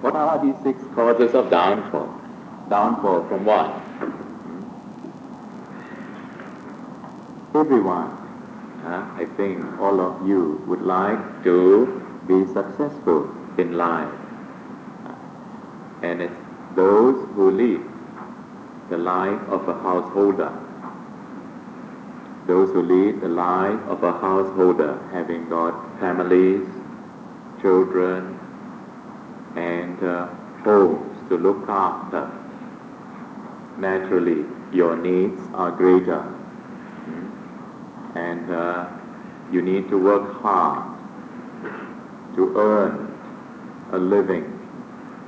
What are these 6 causes of downfall? Downfall from what? Everyone, I think all of you would like to be successful in life. And it's those who lead the life of a householder. Those who lead the life of a householder, having got families, children, and homes to look after. Naturally, your needs are greater. And you need to work hard to earn a living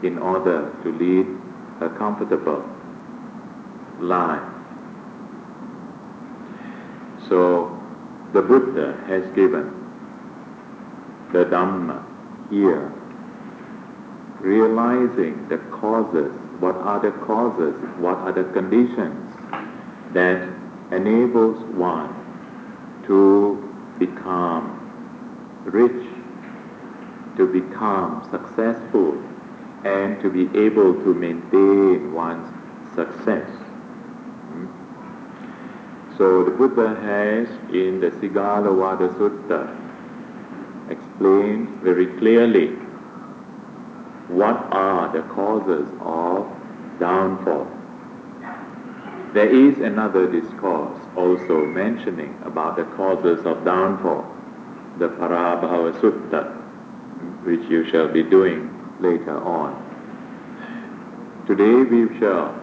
in order to lead a comfortable life. So the Buddha has given the Dhamma here, realizing the causes, what are the causes, what are the conditions that enables one to become rich, to become successful, and to be able to maintain one's success. So the Buddha has, in the Sigalovada Sutta, explained very clearly what are the causes of downfall. There is another discourse also mentioning about the causes of downfall, the Parabhava Sutta, which you shall be doing later on. Today we shall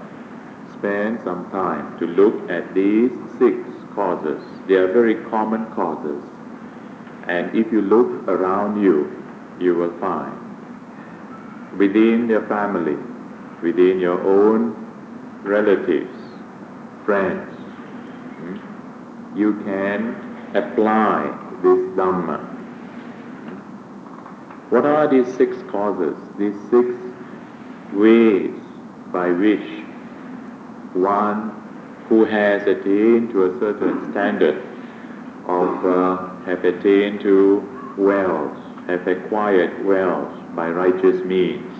spend some time to look at these 6 causes. They are very common causes. And if you look around you, you will find within your family, within your own relatives, friends, you can apply this Dhamma. What are these 6 causes, these 6 ways by which one who has attained to a certain standard of, have attained to wealth, have acquired wealth by righteous means,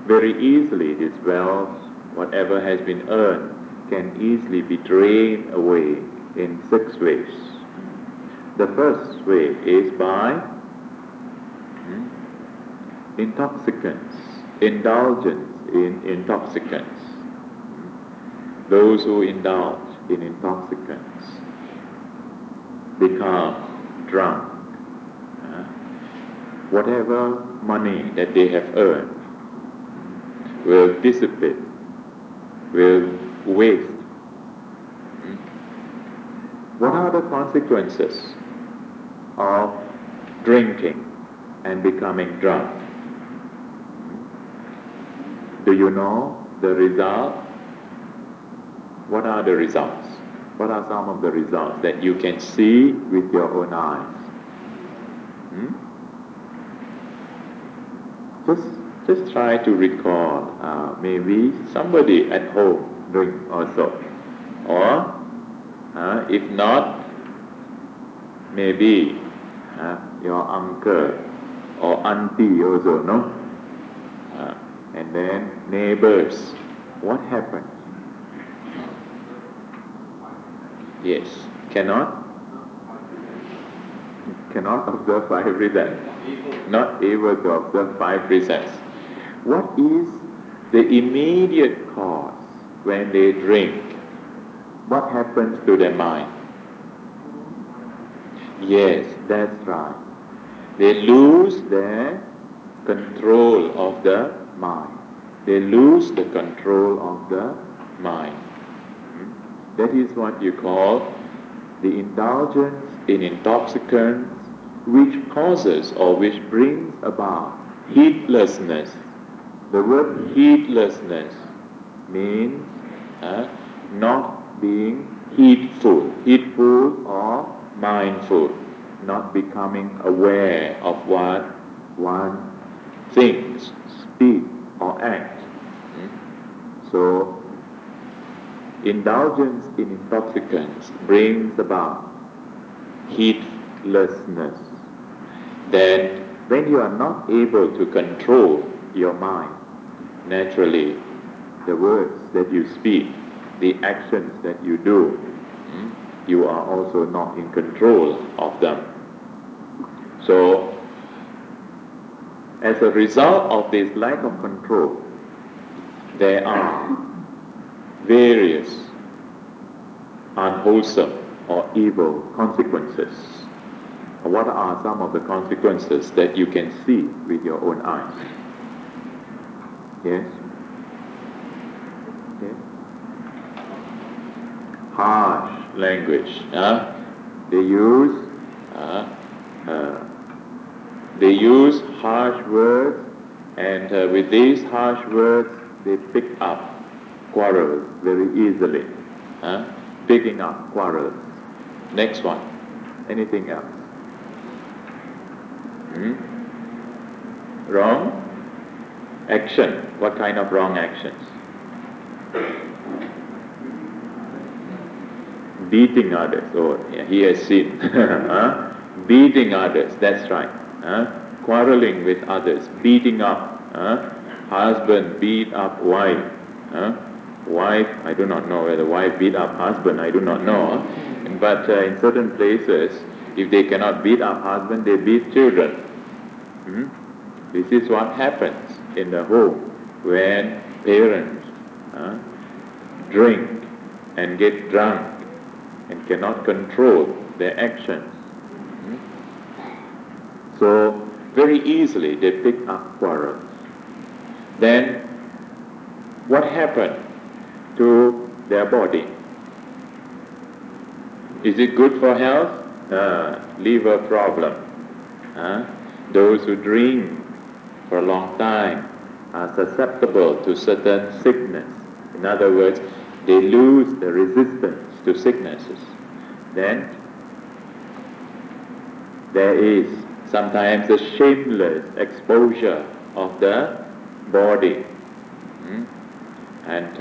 very easily this wealth, whatever has been earned, can easily be drained away in 6 ways. The first way is by intoxicants, indulgence in intoxicants. Those who indulge in intoxicants become drunk. Whatever money that they have earned will dissipate, will waste. What are the consequences of drinking and becoming drunk? Do you know the result? What are the results? What are some of the results that you can see with your own eyes? Just try to recall, maybe somebody at home drink also. Or, if not, maybe your uncle or auntie also, no? And then neighbors. What happens? Yes, cannot observe 5 reasons. Not able to observe 5 reasons. What is the immediate cause when they drink? What happens to their mind? Yes, that's right. They lose their control of the mind. They lose the control of the mind. That is what you call the indulgence in intoxicants, which causes or which brings about heedlessness. The word heedlessness means not being heedful or mindful, not becoming aware of what one thinks, speaks or acts. So, indulgence in intoxicants brings about heedlessness. Then When you are not able to control your mind, naturally, the words that you speak, the actions that you do, you are also not in control of them. So, as a result of this lack of control, there are various unwholesome or evil consequences. What are some of the consequences that you can see with your own eyes? Yes? Yes? Harsh language. They use harsh words, and with these harsh words, they pick up quarrels very easily. Picking up quarrels. Next one. Anything else? Wrong action. What kind of wrong actions? Beating others. Oh, yeah, he has seen. Beating others. That's right. Quarreling with others. Beating up. Husband beat up wife. Wife, I do not know whether wife beat up husband. I do not know. But in certain places, if they cannot beat up husband, they beat children. This is what happens in the home when parents drink and get drunk and cannot control their actions. So very easily they pick up quarrels. Then what happened to their body? Is it good for health? Liver problem. Those who drink for a long time are susceptible to certain sickness. In other words, they lose the resistance to sicknesses. Then there is sometimes a shameless exposure of the body. And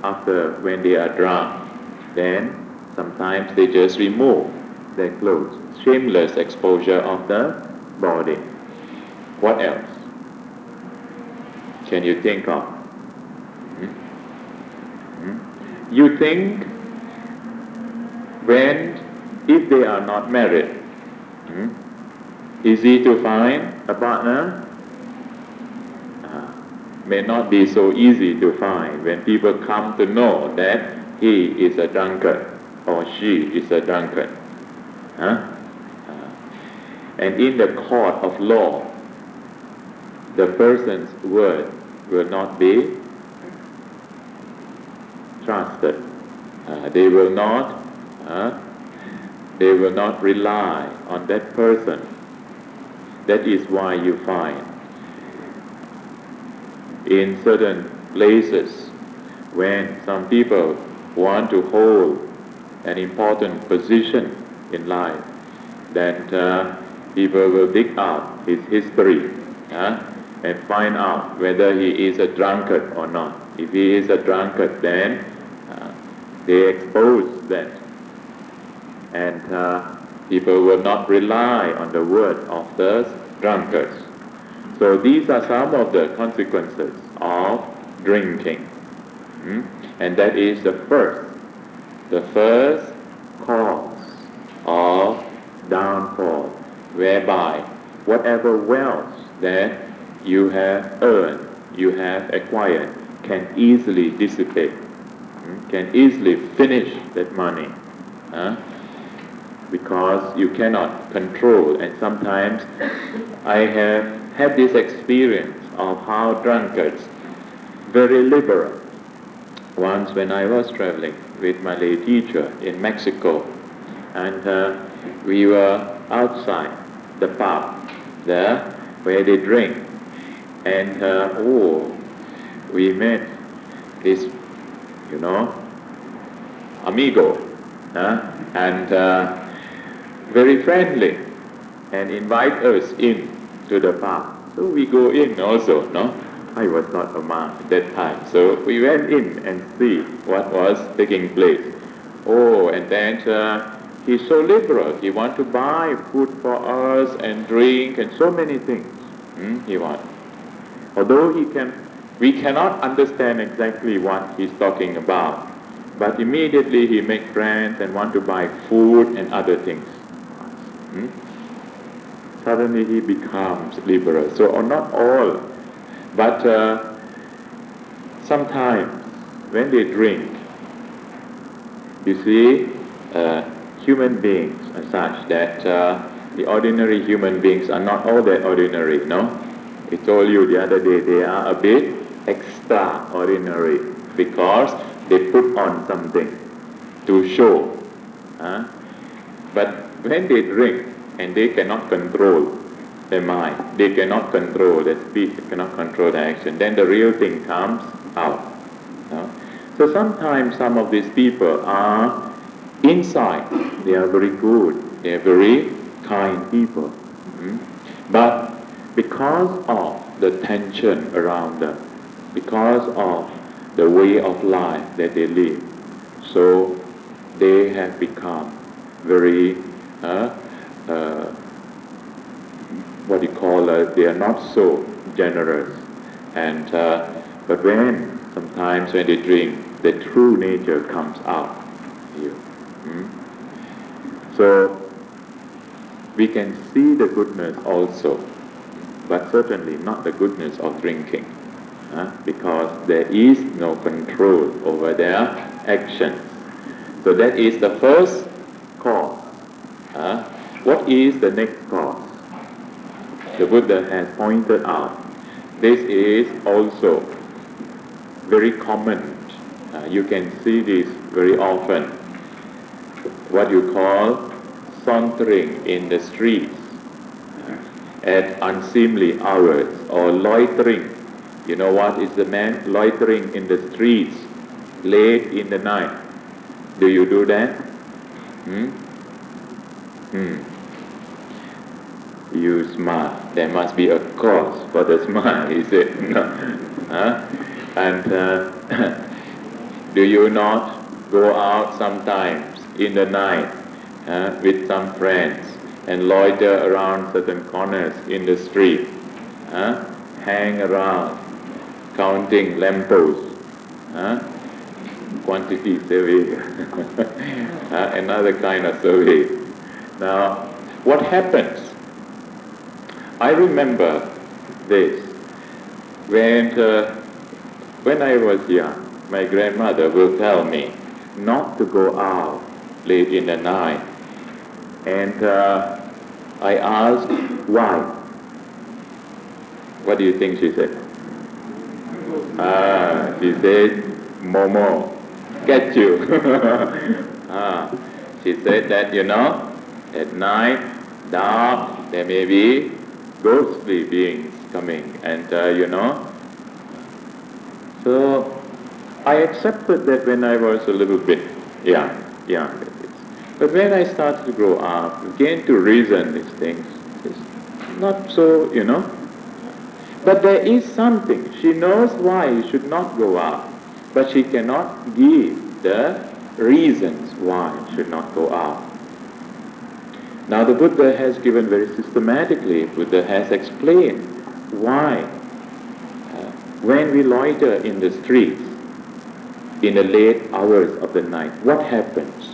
after, when they are drunk, then sometimes they just remove their clothes. Shameless exposure of the body. What else can you think of? You think if they are not married, easy to find a partner? May not be so easy to find when people come to know that he is a drunkard or she is a drunkard. And in the court of law, the person's word will not be trusted. They will not rely on that person. That is why you find in certain places when some people want to hold an important position in life, that people will dig out his history and find out whether he is a drunkard or not. If he is a drunkard, then they expose that, and people will not rely on the word of the drunkards. So these are some of the consequences of drinking. And that is the first cause of downfall, whereby whatever wealth that you have earned, you have acquired, can easily dissipate, can easily finish that money, because you cannot control. And sometimes I have had this experience of how drunkards, very liberal. Once when I was traveling with my lay teacher in Mexico, and we were outside the pub there where they drink, and we met this, amigo, and very friendly, and invite us in to the pub. So we go in also, no? I was not a monk at that time, so we went in and see what was taking place. And then He's so liberal. He wants to buy food for us and drink and so many things. He wants. Although we cannot understand exactly what he's talking about, but immediately he makes friends and want to buy food and other things. Suddenly he becomes liberal. So not all, but sometimes when they drink, you see, human beings are such that the ordinary human beings are not all that ordinary, no? I told you the other day they are a bit extraordinary because they put on something to show. But when they drink and they cannot control their mind, they cannot control their speech, they cannot control their action, then the real thing comes out. So sometimes some of these people are inside, they are very good, they are very kind people. But because of the tension around them, because of the way of life that they live, so they have become very, they are not so generous. And but sometimes when they drink, the true nature comes out here. So we can see the goodness also, but certainly not the goodness of drinking, because there is no control over their actions. So that is the first cause. What is the next cause? The Buddha has pointed out. This is also very common. You can see this very often. What you call sauntering in the streets at unseemly hours, or loitering. You know what is the man loitering in the streets late in the night? Do you do that? You smile. There must be a cause for the smile, is it? No. And do you not go out sometimes in the night with some friends and loiter around certain corners in the street, hang around, counting lampposts, quantity survey, another kind of survey. Now, what happens? I remember this. When I was young, my grandmother will tell me not to go out late in the night. And I asked, why? What do you think she said? She said, Momo, get you. She said that, at night, dark, there may be ghostly beings coming. And, so I accepted that when I was a little bit young. But when I started to grow up, began to reason these things, it's not so, But there is something. She knows why you should not go out, but she cannot give the reasons why you should not go out. Now the Buddha has given very systematically, Buddha has explained why when we loiter in the streets in the late hours of the night, what happens?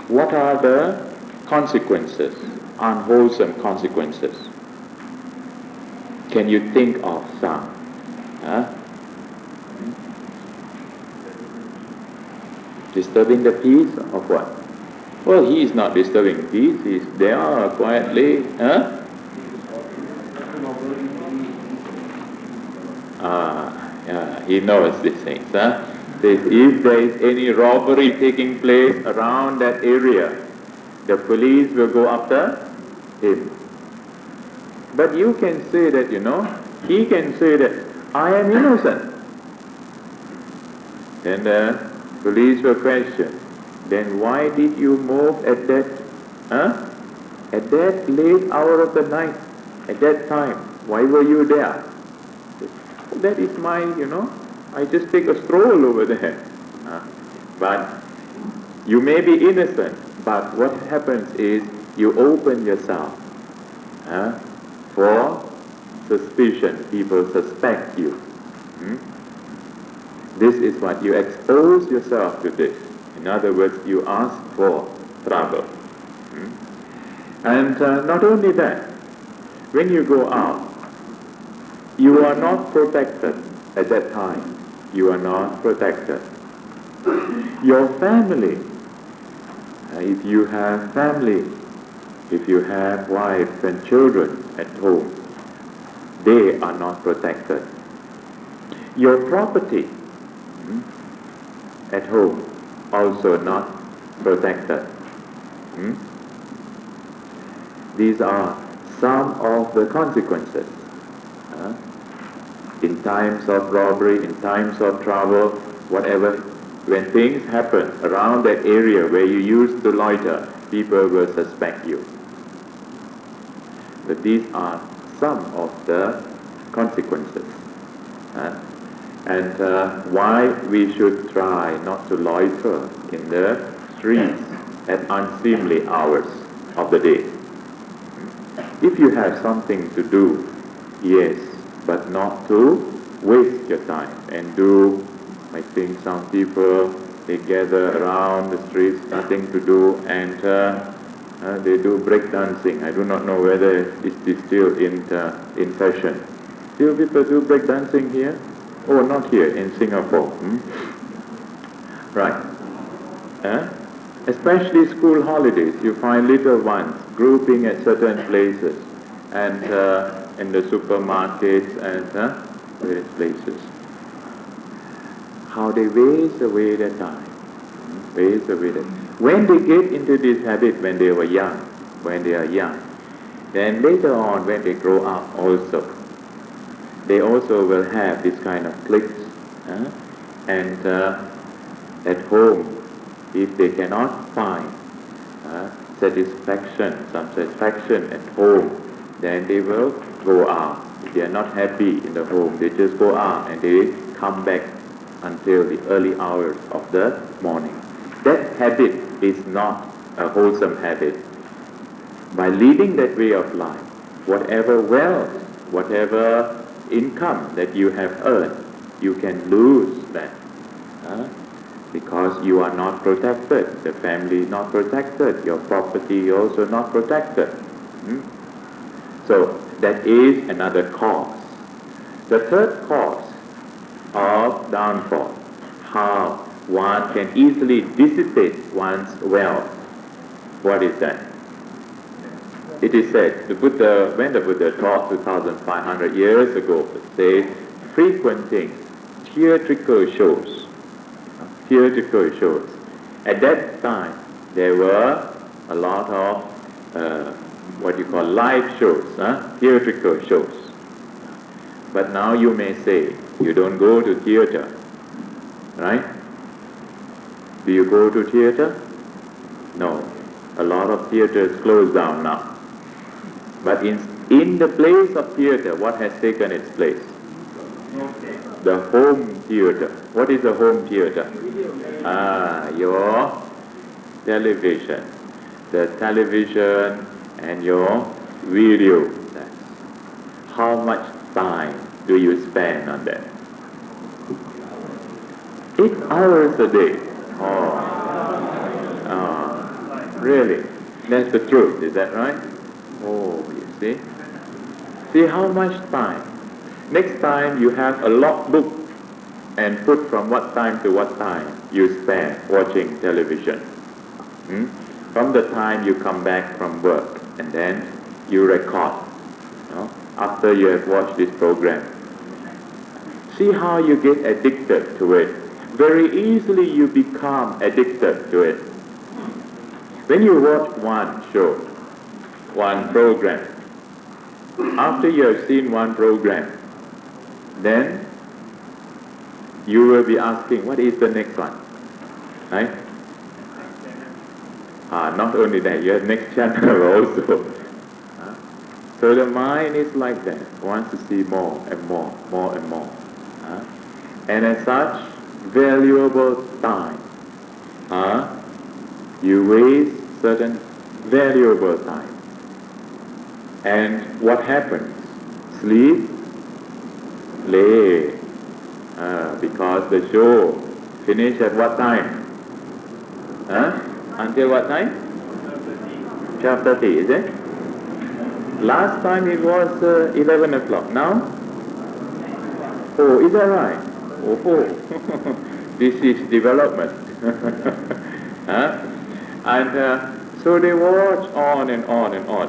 What are the consequences, unwholesome consequences? Can you think of some? Disturbing the peace of what? Well, he is not disturbing peace. He is there quietly. He knows these things. If there is any robbery taking place around that area, the police will go after him. But you can say that, he can say that, I am innocent. Then the police will question, then why did you move at that late hour of the night, at that time? Why were you there? That is my, I just take a stroll over there. But you may be innocent, But what happens is you open yourself for suspicion. People suspect you. This is what you expose yourself to this. In other words, you ask for trouble. And not only that, when you go out, you are not protected at that time. You are not protected. Your family, if you have family, if you have wives and children at home, they are not protected. Your property at home also not protected. These are some of the consequences. In times of robbery, in times of trouble, whatever, when things happen around that area where you used to loiter, people will suspect you. But these are some of the consequences. And why we should try not to loiter in the streets at unseemly hours of the day. If you have something to do, yes, but not to waste your time and do. I think some people, they gather around the streets, nothing to do, and they do break dancing. I do not know whether it is still in fashion. Still people do break dancing here? Oh, not here, in Singapore. Right. Especially school holidays, you find little ones grouping at certain places, and in the supermarkets and various places. How they waste away their time. Waste away their time. When they get into this habit when they are young, then later on when they grow up also, they also will have this kind of cliques. And at home, if they cannot find some satisfaction at home, then they will go out. If they are not happy in the home, they just go out and they come back until the early hours of the morning. That habit is not a wholesome habit. By leading that way of life, whatever wealth, whatever income that you have earned, you can lose that. Because you are not protected, the family is not protected, your property also not protected. So that is another cause. The third cause of downfall, how one can easily dissipate one's wealth. What is that? It is said, when the Buddha taught 2,500 years ago, it says, frequenting theatrical shows. Theatrical shows. At that time, there were a lot of what you call live shows, theatrical shows. But now you may say, you don't go to theater, right? Do you go to theater? No. A lot of theaters closed down now. But in the place of theater, what has taken its place? The home theater. What is the home theater? Your television. The television and your video. How much time do you spend on that? 8 hours a day. Really? That's the truth, is that right? Oh, you see? See how much time? Next time you have a logbook and put from what time to what time you spend watching television. From the time you come back from work, and then you record after you have watched this program. See how you get addicted to it. Very easily you become addicted to it. When you watch one show, one program, after you have seen one program, then you will be asking, what is the next one? Right? Not only that, you have next channel also. So the mind is like that, wants to see more and more and more. And as such, valuable time, you waste certain valuable time. And what happens? Sleep late. Because the show finished at what time? Until what time? 12:30, is it? Last time it was 11 o'clock. Now? Oh, is that right? Oh, this is development. And so they watch on and on and on.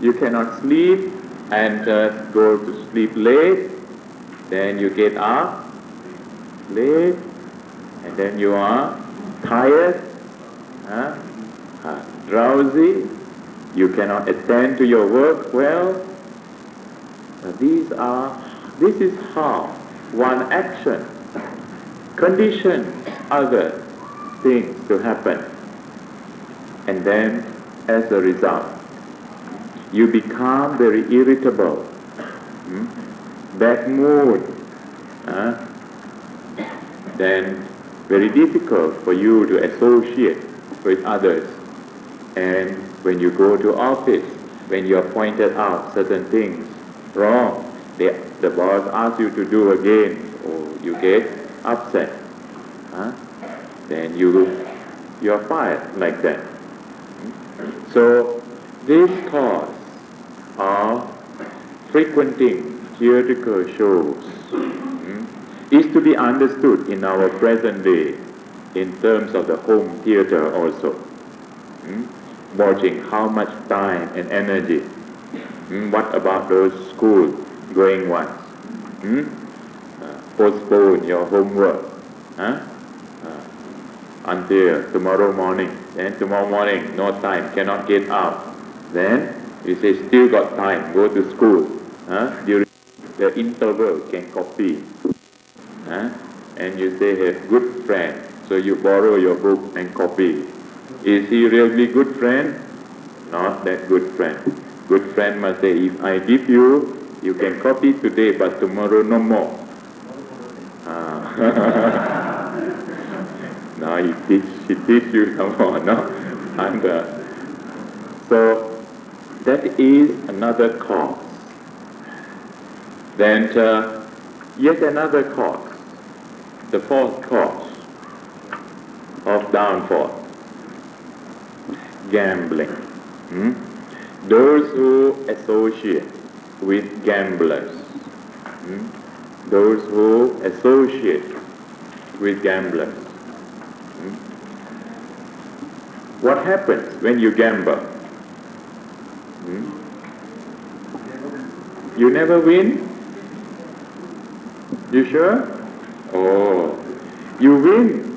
You cannot sleep and go to sleep late. Then you get up late, and then you are tired, drowsy. You cannot attend to your work well. This is how one action conditions other things to happen. And then, as a result, you become very irritable, bad mood, then very difficult for you to associate with others. And when you go to office, when you are pointed out certain things wrong, the boss asks you to do again, or you get upset. Then you are fired like that. So this cause of frequenting theatrical shows is to be understood in our present day in terms of the home theater also. Watching how much time and energy. What about those school going ones? Postpone your homework until tomorrow morning. Then tomorrow morning, no time, cannot get out. Then you say, still got time, go to school. During the interval, can copy. And you say, hey, good friend, so you borrow your book and copy. Is he really good friend? Not that good friend. Good friend must say, if I give you, you can copy today, but tomorrow no more. Now he teach you some more, no? And so that is another cause. Then yet another cause, the fourth cause of downfall. Gambling. Those who associate with gamblers. Those who associate with gamblers. What happens when you gamble? You never win? You sure? Oh, you win.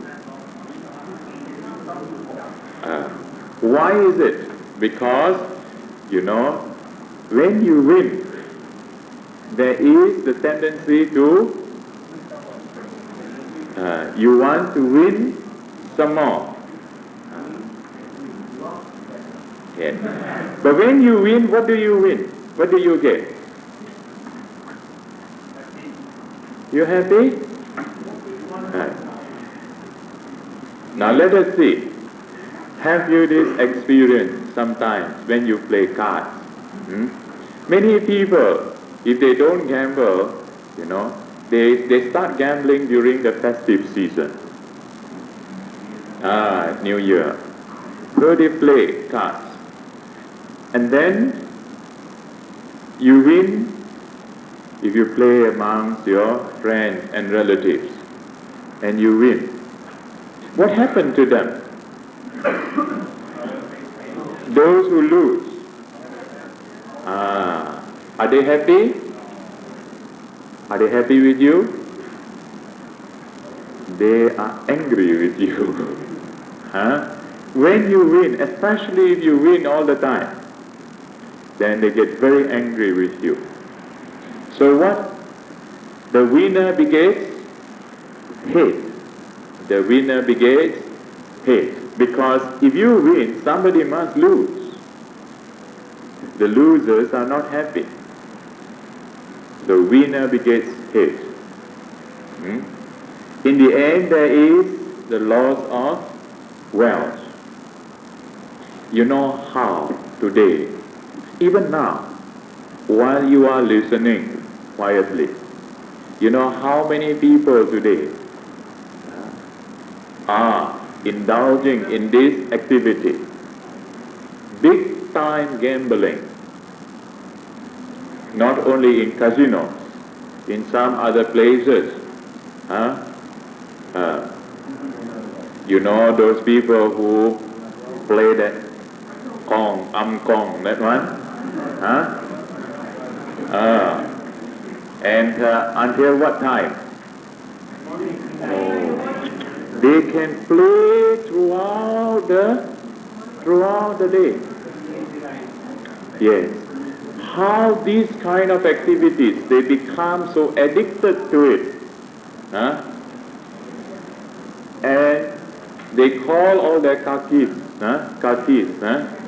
Why is it? Because, when you win, there is the tendency to, you want to win some more. Yes. But when you win, what do you win? What do you get? You happy? Now let us see. Have you this experience sometimes when you play cards? Many people, if they don't gamble, they start gambling during the festive season. New Year. So they play cards. And then you win if you play amongst your friends and relatives. And you win. What happened to them? Those who lose, are they happy? Are they happy with you? They are angry with you. When you win, especially if you win all the time, then they get very angry with you. So what? The winner begets hate. The winner begets hate. Because if you win, somebody must lose. The losers are not happy. The winner begets hate. In the end, there is the loss of wealth. You know how today, even now, while you are listening quietly, you know how many people today are indulging in this activity, big time gambling, not only in casinos, in some other places. Huh? You know those people who play that kong, that one? Huh? And until what time? Oh, they can play throughout the day. Yes. How these kind of activities, they become so addicted to it. Huh? And they call all their kakis,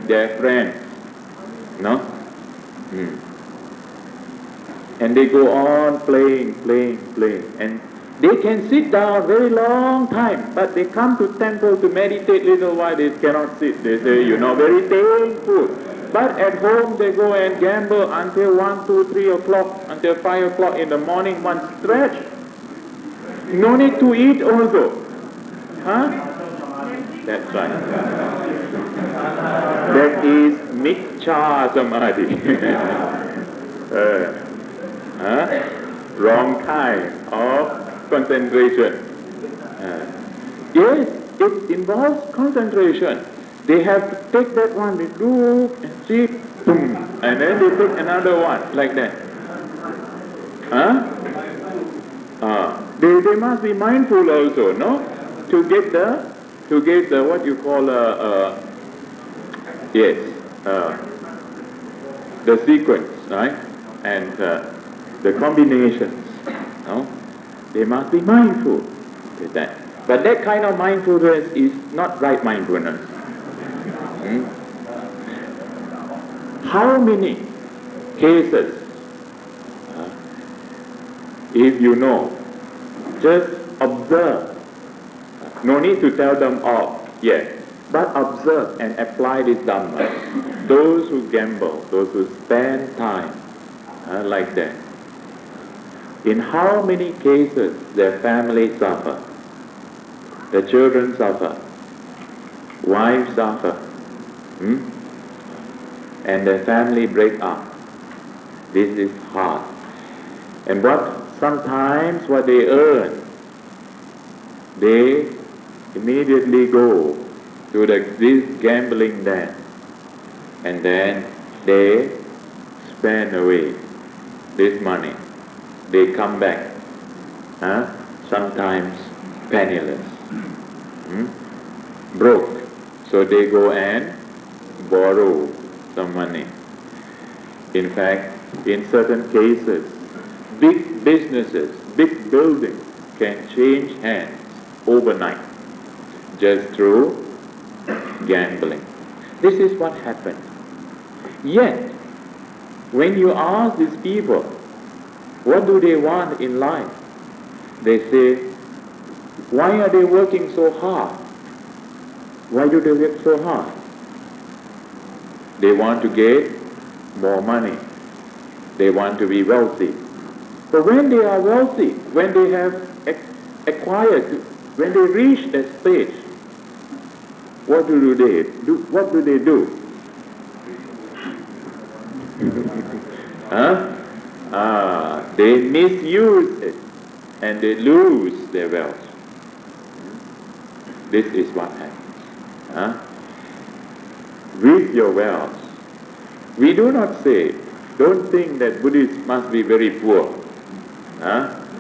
their friends, no? And they go on playing, and they can sit down very long time, but they come to temple to meditate little while, they cannot sit. They say, very painful. But at home they go and gamble until 1, 2, 3 o'clock, until 5 o'clock in the morning, one stretch. No need to eat also. Huh? That's right. That is Miccha Samadhi. Wrong kind of concentration. Yes, it involves concentration. They have to take that one, they look and see, boom, and then they take another one, like that. They must be mindful also, no? To get the what you call the sequence, right? And the combinations, no? They must be mindful with that. But that kind of mindfulness is not right mindfulness. How many cases, if you know, just observe. No need to tell them all yet, but observe and apply this Dhamma. Those who gamble, those who spend time like that, in how many cases their family suffer, the children suffer, wives suffer, and the family break up. This is hard. And sometimes what they earn, they immediately go to this gambling den, and then they spend away this money. They come back, sometimes penniless, broke. So they go and borrow some money. In fact, in certain cases, big businesses, big buildings can change hands overnight just through gambling. This is what happened. Yet, when you ask these people, what do they want in life? They say, why are they working so hard? Why do they work so hard? They want to get more money. They want to be wealthy. But when they are wealthy, when they have acquired, when they reach that stage, what do they do? What do they do? They misuse it and they lose their wealth. This is what happens. With your wealth, we do not say, don't think that Buddhists must be very poor.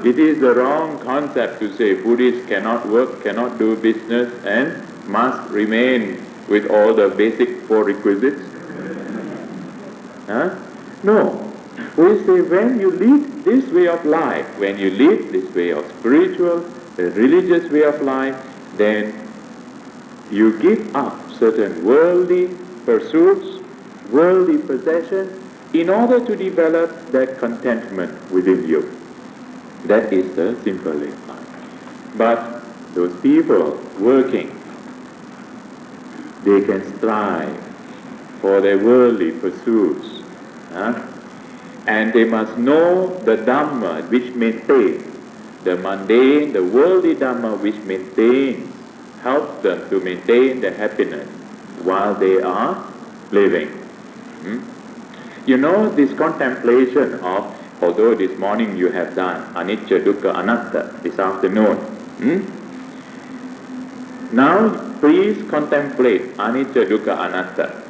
It is the wrong concept to say Buddhists cannot work, cannot do business, and must remain with all the basic 4 requisites. No. We say when you lead this way of life, when you lead this way of spiritual, religious way of life, then you give up certain worldly pursuits, worldly possessions, in order to develop that contentment within you. That is the simple life. But those people working, they can strive for their worldly pursuits. And they must know the Dhamma which maintains, the mundane, the worldly Dhamma which maintains, helps them to maintain their happiness while they are living. You know, this contemplation of, although this morning you have done anicca, dukkha, anatta, this afternoon. Now, please contemplate anicca, dukkha, anatta.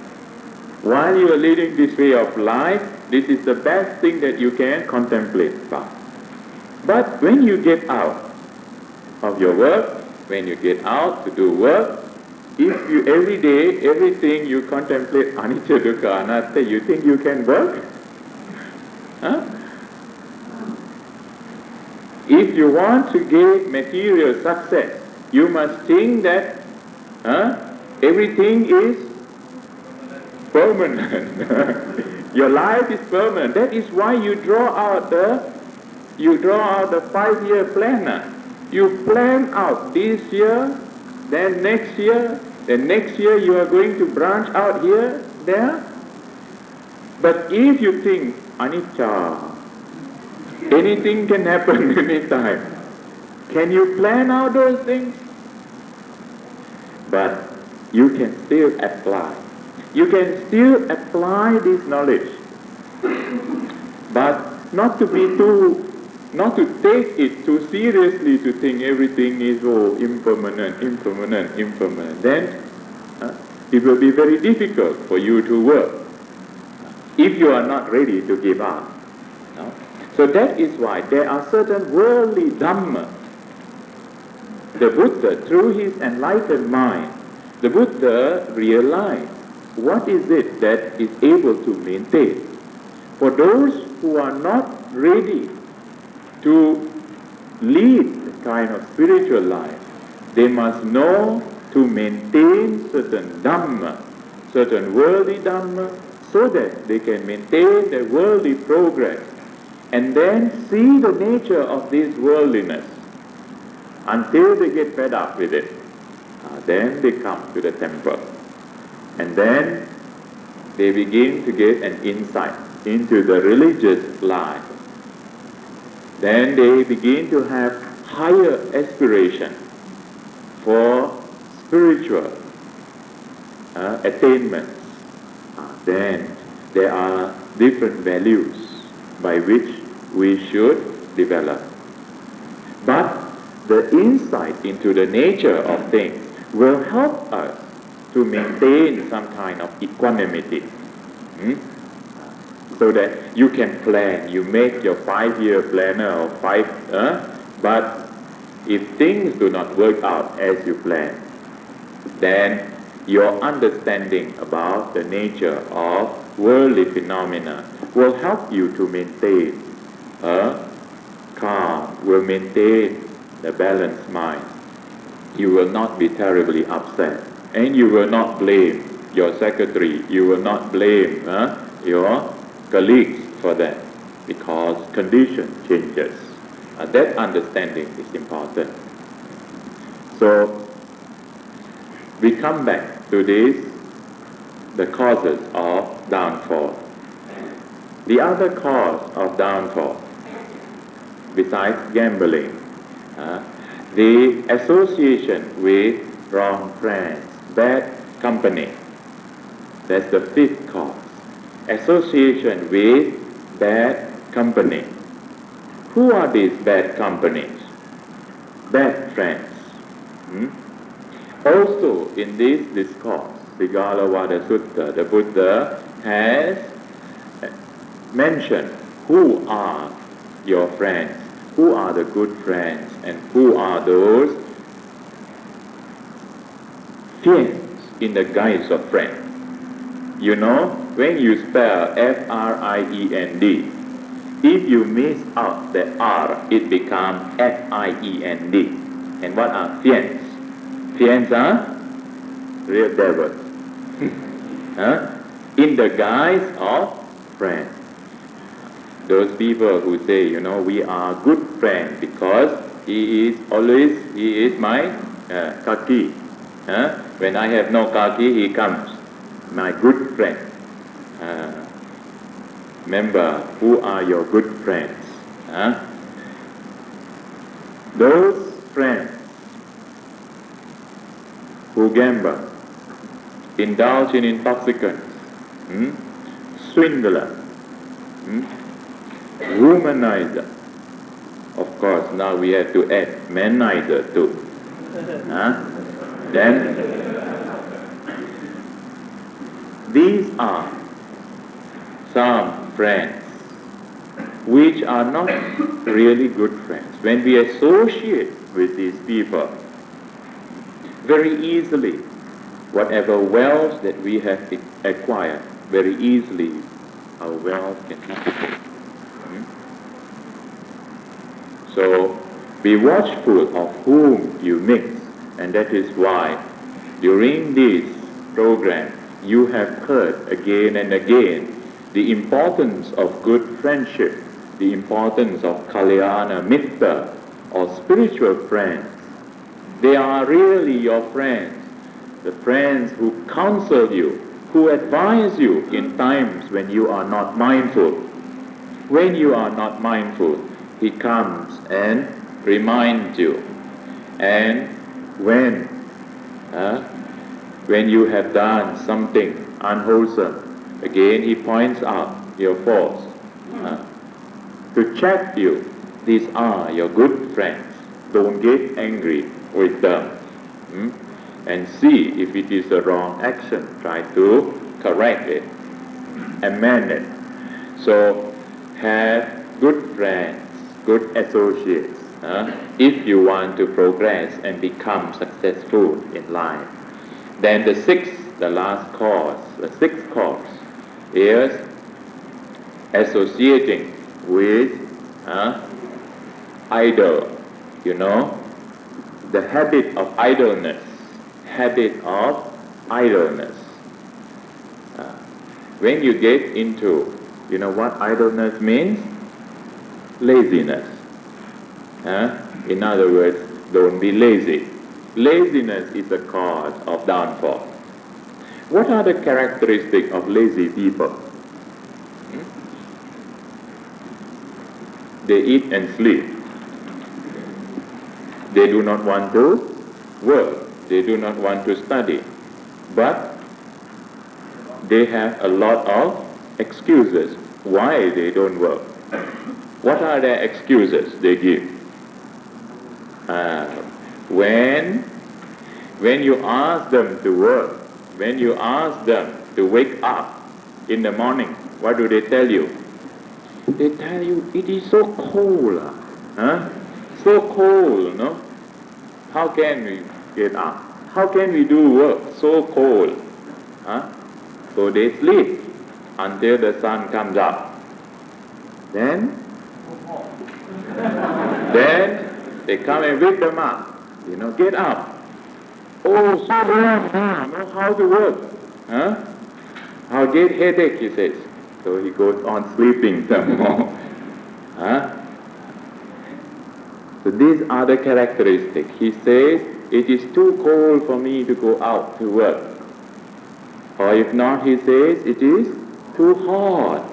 While you are leading this way of life, this is the best thing that you can contemplate about. But when you get out of your work, when you get out to do work, if you every day, everything you contemplate anicca, dukkha, anatta, you think you can work? If you want to gain material success, you must think that everything is permanent. Your life is permanent. That is why you draw out the 5-year planner. You plan out this year, then next year you are going to branch out here, there. But if you think anicca, anything can happen anytime, can you plan out those things? But you can still apply. You can still apply this knowledge, but not to take it too seriously, to think everything is impermanent. Then it will be very difficult for you to work if you are not ready to give up. No? So that is why there are certain worldly Dhamma. The Buddha, through his enlightened mind, the Buddha realized what is it that is able to maintain. For those who are not ready to lead the kind of spiritual life, they must know to maintain certain Dhamma, certain worldly Dhamma, so that they can maintain their worldly progress and then see the nature of this worldliness until they get fed up with it. Then they come to the temple. And then they begin to get an insight into the religious life. Then they begin to have higher aspiration for spiritual attainments. Then there are different values by which we should develop. But the insight into the nature of things will help us to maintain some kind of equanimity. So that you can plan, you make your 5-year planner or but if things do not work out as you plan, then your understanding about the nature of worldly phenomena will help you to maintain a calm, will maintain the balanced mind. You will not be terribly upset, and you will not blame your secretary, you will not blame your colleagues for that, because condition changes. That understanding is important. So we come back to this, the causes of downfall. The other cause of downfall, besides gambling, the association with wrong friends, bad company. That's the 5th cause. Association with bad company. Who are these bad companies? Bad friends. Also in this discourse, Sigalovada Sutta, the Buddha has mentioned who are your friends, who are the good friends, and who are those fiends in the guise of friends. You know, when you spell F-R-I-E-N-D, if you miss out the R, it becomes F-I-E-N-D. And what are fiends? Fiends are real devils. In the guise of friends. Those people who say, we are good friends because he is my kaki. When I have no kaki, he comes. My good friends. Remember, who are your good friends? Those friends who gamble, indulge in intoxicants, swindler, womanizer. Of course, now we have to add manizer too. Then, these are some friends which are not really good friends. When we associate with these people, very easily, whatever wealth that we have acquired, very easily our wealth can dissipate. So be watchful of whom you mix, and that is why during this program you have heard again and again the importance of good friendship, the importance of Kalyana Mitta or spiritual friends. They are really your friends, the friends who counsel you, who advise you in times when you are not mindful. When you are not mindful, he comes and reminds you. And when you have done something unwholesome, again he points out your faults. To check you, these are your good friends. Don't get angry with them. And see if it is a wrong action. Try to correct it, amend it. So have good friends, good associates, if you want to progress and become successful in life. Then the sixth cause is associating with idol. The habit of idleness. When you get into, what idleness means? Laziness. In other words, don't be lazy. Laziness is the cause of downfall. What are the characteristics of lazy people? They eat and sleep. They do not want to work. They do not want to study. But they have a lot of excuses why they don't work. What are their excuses they give? When you ask them to work, when you ask them to wake up in the morning, what do they tell you? They tell you, it is so cold. So cold, no? How can we get up? How can we do work so cold? So they sleep until the sun comes up. Then they come and wake them up. Get up. Oh, so long, know how to work. I'll get headache, he says. So he goes on sleeping some more. So these are the characteristics. He says, it is too cold for me to go out to work. Or if not, he says, it is too hot.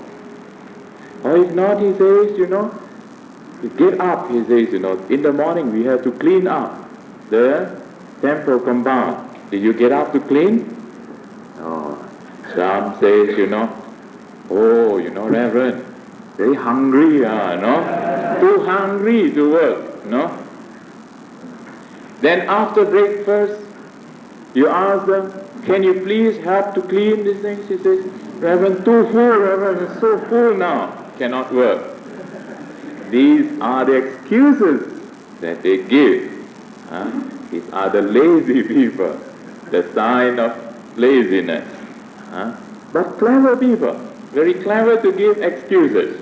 Or if not, he says, get up, he says, in the morning we have to clean up the temple compound. Did you get up to clean? No. Some says, Reverend, very hungry, too hungry to work, Then after breakfast, you ask them, can you please help to clean these things? He says, Reverend, too full, Reverend, it's so full now, cannot work. These are the excuses that they give. These are the lazy people, the sign of laziness. But clever people, very clever to give excuses.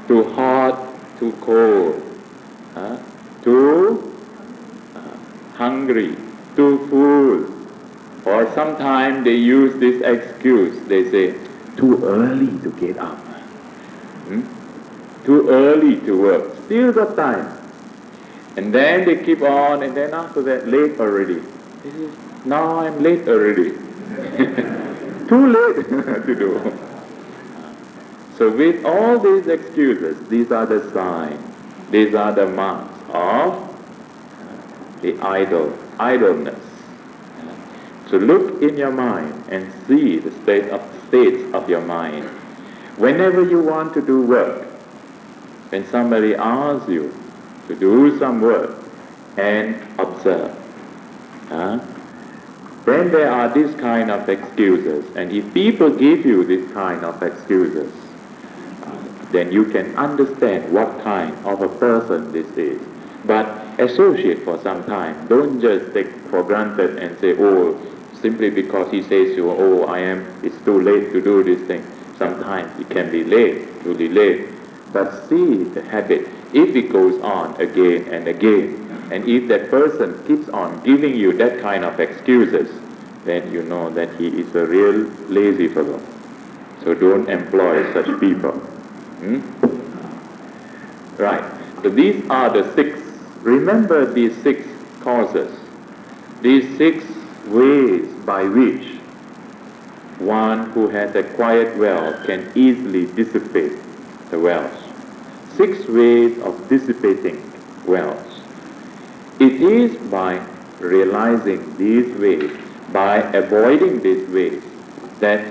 Too hot, too cold, too hungry, too full. Or sometimes they use this excuse. They say, too early to get up. Too early to work. Still got time. And then they keep on, and then after that, late already. Now I'm late already. Too late to do. So with all these excuses, these are the signs, these are the marks of the idleness. So look in your mind and see the states of your mind. Whenever you want to do work, when somebody asks you to do some work and observe, then there are these kind of excuses. And if people give you this kind of excuses, then you can understand what kind of a person this is. But associate for some time. Don't just take for granted and say, oh, simply because he says to you, oh, it's too late to do this thing. Sometimes it can be late, really late. But see the habit. If it goes on again and again, and if that person keeps on giving you that kind of excuses, then you know that he is a real lazy fellow. So don't employ such people. Right. So these are the 6. Remember these 6 causes. These 6 ways by which one who has acquired wealth can easily dissipate the wealth. 6 ways of dissipating wealth. It is by realizing these ways, by avoiding these ways, that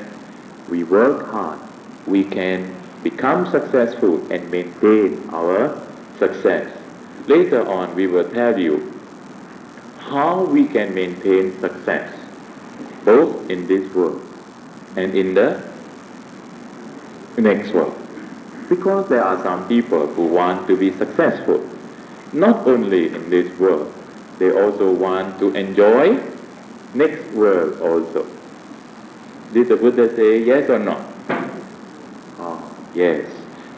we work hard, we can become successful and maintain our success. Later on we will tell you how we can maintain success, both in this world and in the next world. Because there are some people who want to be successful, not only in this world, they also want to enjoy next world also. Did the Buddha say yes or no? Oh, yes.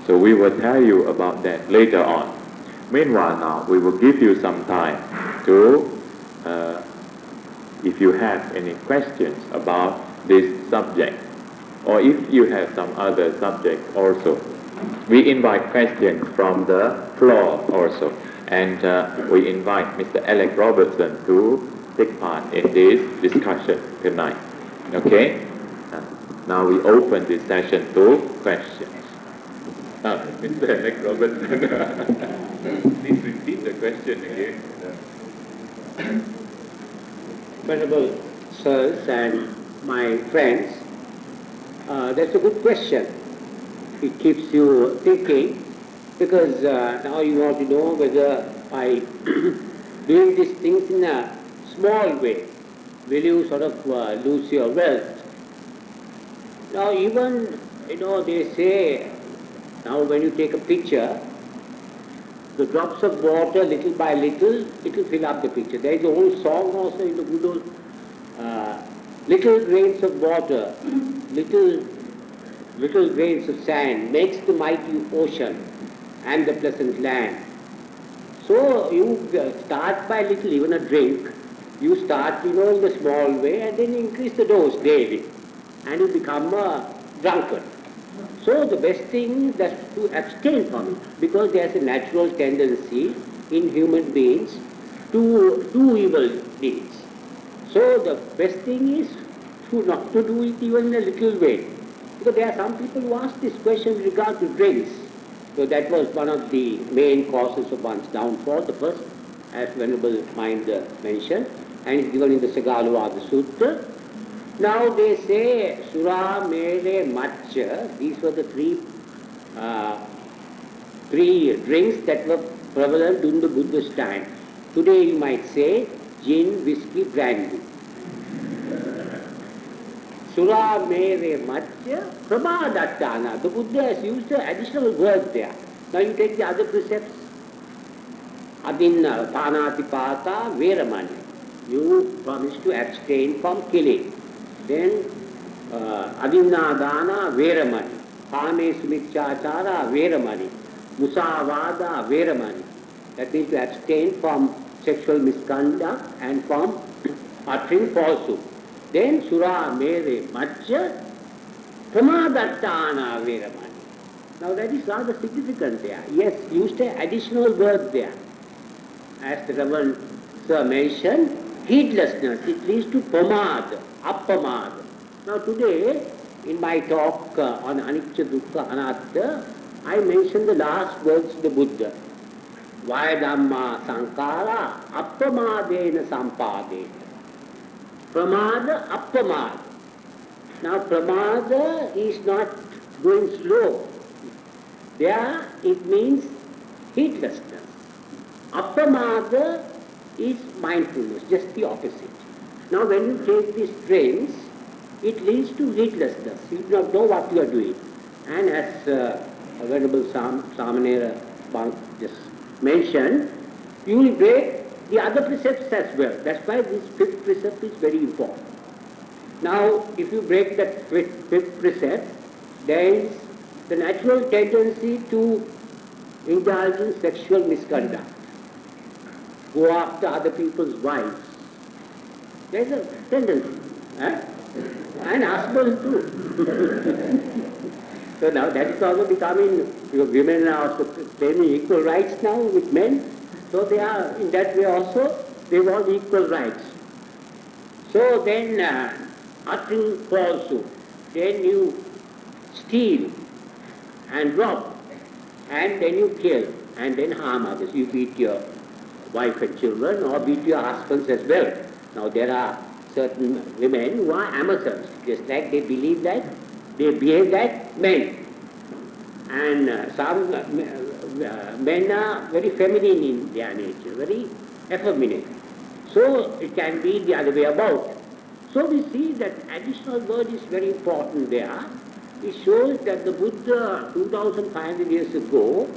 So we will tell you about that later on. Meanwhile now, we will give you some time to, if you have any questions about this subject, or if you have some other subject also. We invite questions from the floor also, and we invite Mr. Alex Robertson to take part in this discussion tonight. Okay? Now we open this session to questions. Mr. Alex Robertson, please repeat the question again. Venerable sirs and my friends, that's a good question. It keeps you thinking, because now you want to know whether by doing these things in a small way, will you sort of lose your wealth? Now even, they say, now when you take a picture, the drops of water, little by little, it will fill up the picture. There is a whole song also in the Buddha, little grains of water, little grains of sand makes the mighty ocean and the pleasant land. So you start by little, even a drink, you start, in the small way, and then increase the dose daily, and you become a drunkard. So the best thing is to abstain from it, because there is a natural tendency in human beings to do evil deeds. So the best thing is not to do it even in a little way. Because there are some people who ask this question with regard to drinks. So that was one of the main causes of one's downfall, the first, as Venerable Mahinda mentioned, and it's given in the Sagalawada Sutta. Now they say Sura, Mere, Matcha, these were the three drinks that were prevalent in the Buddha's time. Today you might say gin, whiskey, brandy. Sura, Mere, Matcha, Prabhadattana. The Buddha has used an additional word there. Now you take the other precepts. Adinna, Panatipata, Veramani. You promise to abstain from killing. Then Adinnadana, Veramani. Kame Sumichachara, Veramani. Musavada, Veramani. That means to abstain from sexual misconduct and from uttering falsehood. Then Sura, Mere, Matcha, Pramadattana, Veramani. Now that is rather significant there. Yes, used an additional word there. As the Reverend Sir mentioned, heedlessness, it leads to pamad, appamad. Now today, in my talk on anicca, dukkha, anatta, I mentioned the last words of the Buddha. Vayadhamma sankara appamadena sampadena. Pramada, appamada. Now pramada is not going slow. There it means heedlessness. Appamada is mindfulness, just the opposite. Now when you take these trains, it leads to heedlessness. You do not know what you are doing. And as Venerable Samanera Bhante just mentioned, you will break the other precepts as well. That's why this fifth precept is very important. Now, if you break that fifth precept, there is the natural tendency to indulge in sexual misconduct, go after other people's wives. There's a tendency. And husbands too. So now that is also becoming, because women are also claiming equal rights now with men. So they are, in that way also, they want equal rights. So then, uttering falsehood, then you steal and rob, and then you kill, and then harm others. You beat your wife and children, or beat your husbands as well. Now there are certain women who are amateurs, just like they believe that, they behave like men. And some men are very feminine in their nature, very effeminate. So it can be the other way about. So we see that additional word is very important there. It shows that the Buddha 2500 years ago,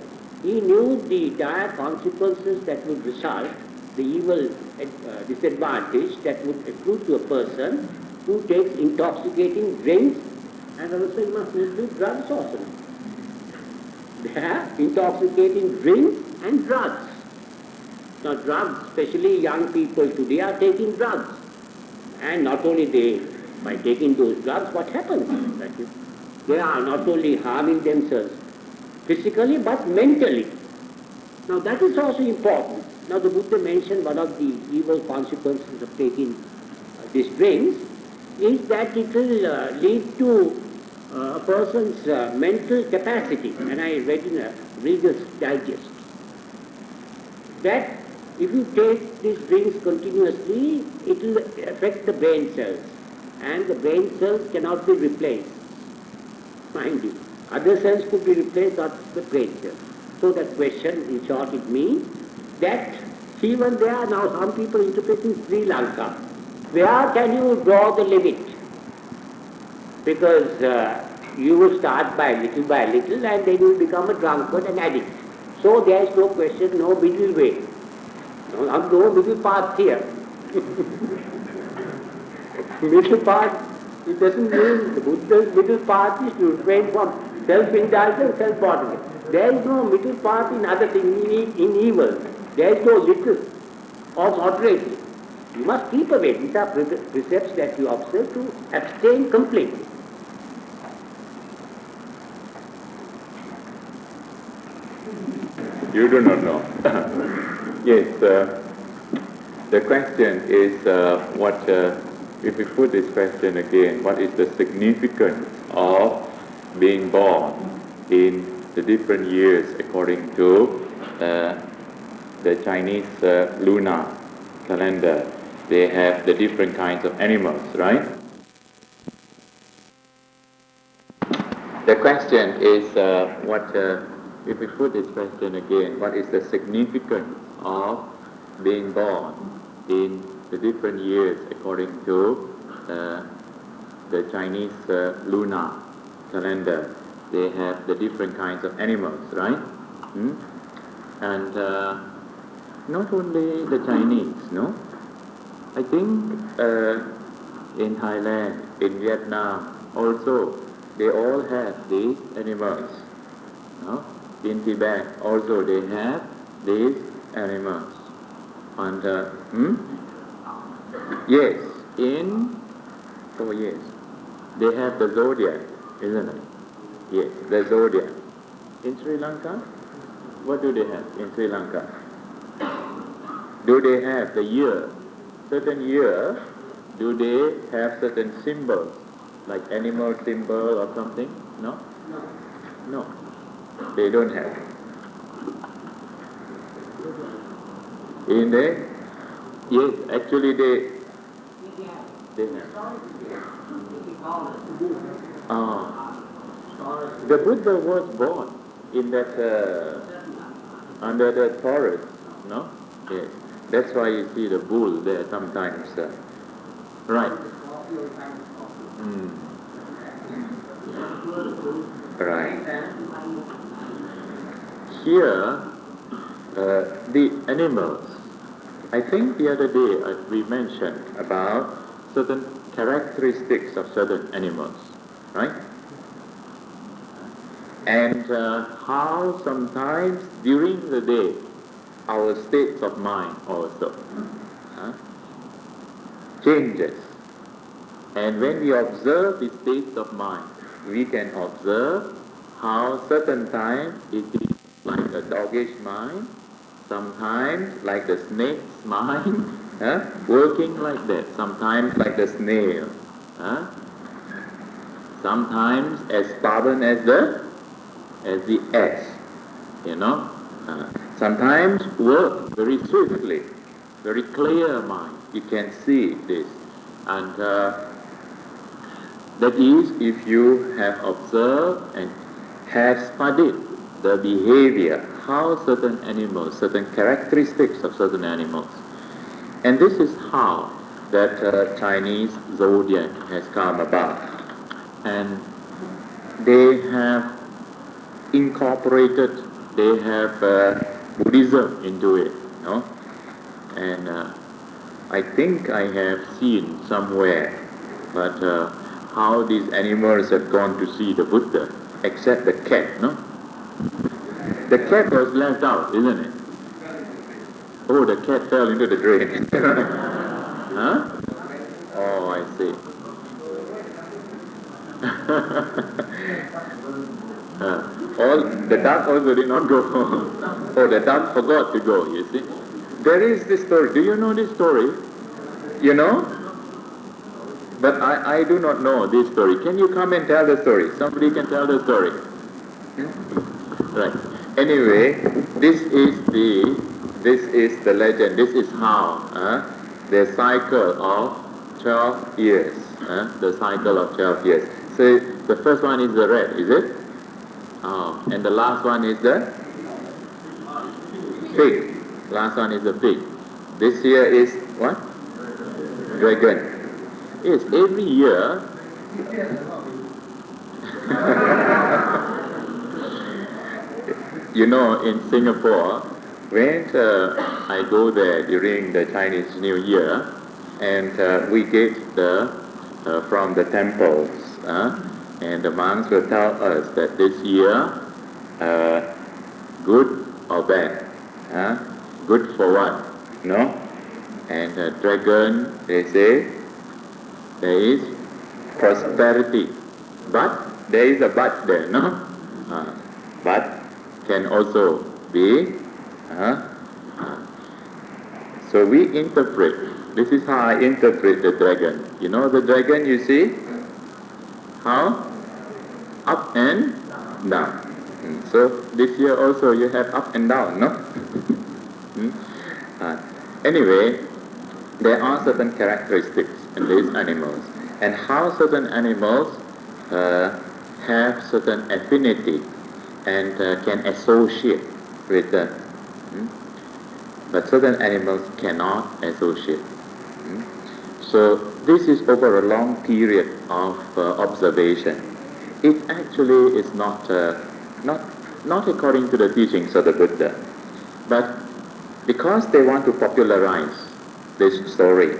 he knew the dire consequences that would result, the evil disadvantage that would accrue to a person who takes intoxicating drinks, and also he must do drugs also. There are intoxicating drinks and drugs. Now drugs, especially young people today are taking drugs. And not only by taking those drugs, what happens? That is, they are not only harming themselves physically, but mentally. Now that is also important. Now the Buddha mentioned one of the evil consequences of taking these drinks is that it will lead to a person's mental capacity. And I read in a Reader's Digest that if you take these drinks continuously, it will affect the brain cells. And the brain cells cannot be replaced. Mind you, other cells could be replaced, not the brain cells. So that question, in short, it means that even there are now some people interpreting Sri Lanka. Where can you draw the limit? Because you will start by little, and then you will become a drunkard and addict. So there is no question, no middle way. No middle path here. Middle path, it doesn't mean the Buddha's middle path is to refrain from self-indulgence, self-bottling. There is no middle path in other things, in evil. There is no little or moderate. You must keep away. These are precepts that you observe to abstain completely. You do not know. Yes, the question is if we put this question again, what is the significance of being born in the different years according to the Chinese lunar calendar? They have the different kinds of animals, right? The question is if we put this question again, what is the significance of being born in the different years according to the Chinese lunar calendar? They have the different kinds of animals, right? And not only the Chinese, no? I think in Thailand, in Vietnam also, they all have these animals. No? In Tibet also they have these animals. And yes, yes, they have the zodiac, isn't it? Yes, the zodiac. In Sri Lanka, what do they have in Sri Lanka? Do they have the year? certain year, do they have certain symbols, like animal symbol or something? No? No. They don't have. In the, yes, actually they have. Ah, the Buddha was born in that under the forest, no? Yes, that's why you see the bull there sometimes. Right. Mm. Right. Here, the animals. I think the other day we mentioned about certain characteristics of certain animals, right? And how sometimes during the day our states of mind also changes. And when we observe the states of mind, we can observe how certain times it is like a doggish mind, sometimes like the snake's mind, working like that, sometimes like the snail, sometimes as stubborn as the ass, you know. Sometimes work very swiftly, very clear mind. You can see this. And that is if you have observed and have studied the behavior, how certain animals, certain characteristics of certain animals. And this is how that Chinese zodiac has come about. And they have incorporated, they have Buddhism into it, no? And I think I have seen somewhere, but how these animals have gone to see the Buddha, except the cat, no? The cat was left out, isn't it? Oh, the cat fell into the drain. Huh? Oh, I see. All the duck also did not go. Oh, the duck forgot to go, you see. There is this story. Do you know this story? You know? But I do not know this story. Can you come and tell the story? Somebody can tell the story. Right. Anyway, this is the legend. This is how the cycle of 12 years. The cycle of 12 years. So the first one is the rat, is it? Oh, and the last one is the pig. Last one is the pig. This year is what? Dragon. Yes, every year. You know, in Singapore, when I go there during the Chinese New Year, and we get from the temples, and the monks will tell us that this year, good or bad, good for what, no? And dragon, they say, there is prosperity, but there is a but there, no? But can also be, so we interpret, this is how I interpret the dragon. You know the dragon, you see? How? Up and down. So this year also you have up and down, no? Anyway, there are certain characteristics in these animals, and how certain animals have certain affinity and can associate with but certain animals cannot associate. So this is over a long period of observation. It actually is not according to the teachings of the Buddha, but because they want to popularize this story,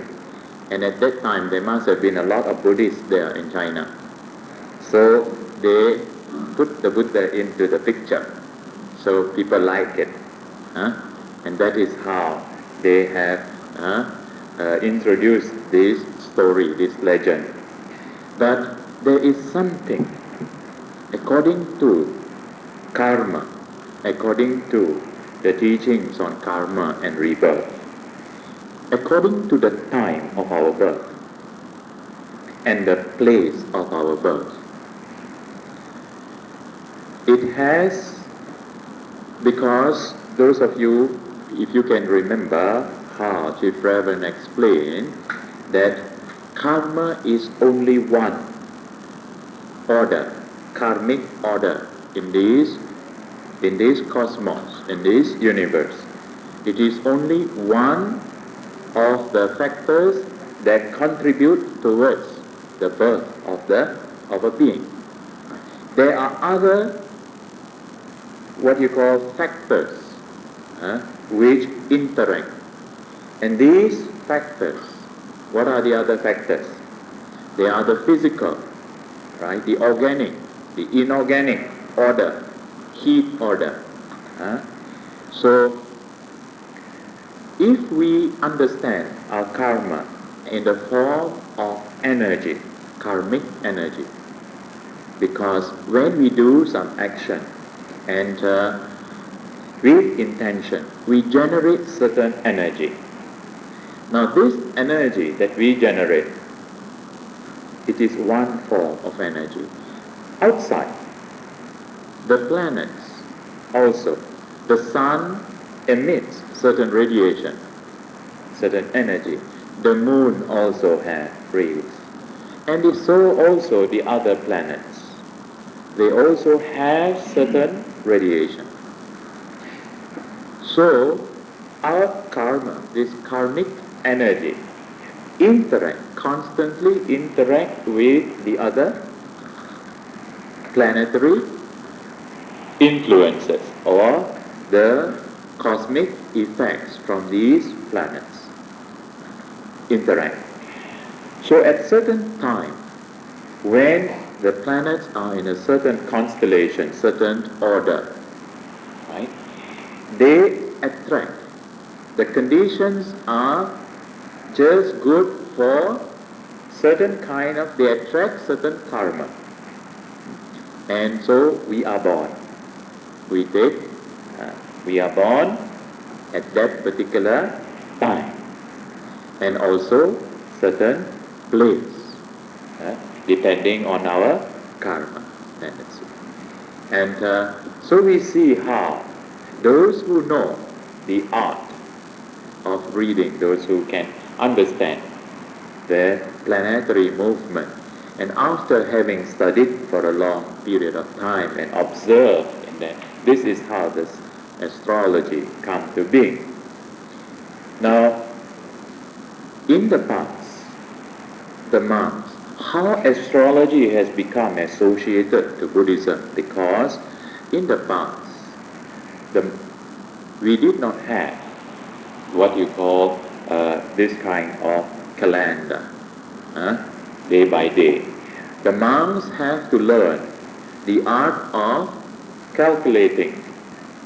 and at that time there must have been a lot of Buddhists there in China, so they put the Buddha into the picture, so people like it, and that is how they have introduced this story, this legend. But there is something, according to karma, according to the teachings on karma and rebirth, according to the time of our birth and the place of our birth. It has, because those of you, if you can remember how Chief Reverend explained that karma is only one order, karmic order in this cosmos, in this universe. It is only one of the factors that contribute towards the birth of a being. There are other what you call factors which interact. And these factors, what are the other factors? They are the physical, right? The organic, the inorganic order, heat order. So, if we understand our karma in the form of energy, karmic energy, because when we do some action and with intention, we generate certain energy. Now this energy that we generate, it is one form of energy. Outside, the planets also, the sun emits certain radiation, certain energy. The moon also has rays. And so also the other planets. They also have certain radiation. So, our karma, this karmic energy, constantly interact with the other planetary influences or the cosmic effects from these planets interact. So at certain time, when the planets are in a certain constellation, certain order, right, they attract. The conditions are just good for certain kind of, they attract certain karma. And so we are born. We are born at that particular time. And also certain place, depending on our karma tendency. And so we see how those who know the art of reading, those who can understand the planetary movement, and after having studied for a long period of time and observed, and then this is how this astrology come to be. Now, in the past, the monks, how astrology has become associated to Buddhism, because in the past, we did not have what you call this kind of calendar, day by day. The monks have to learn the art of calculating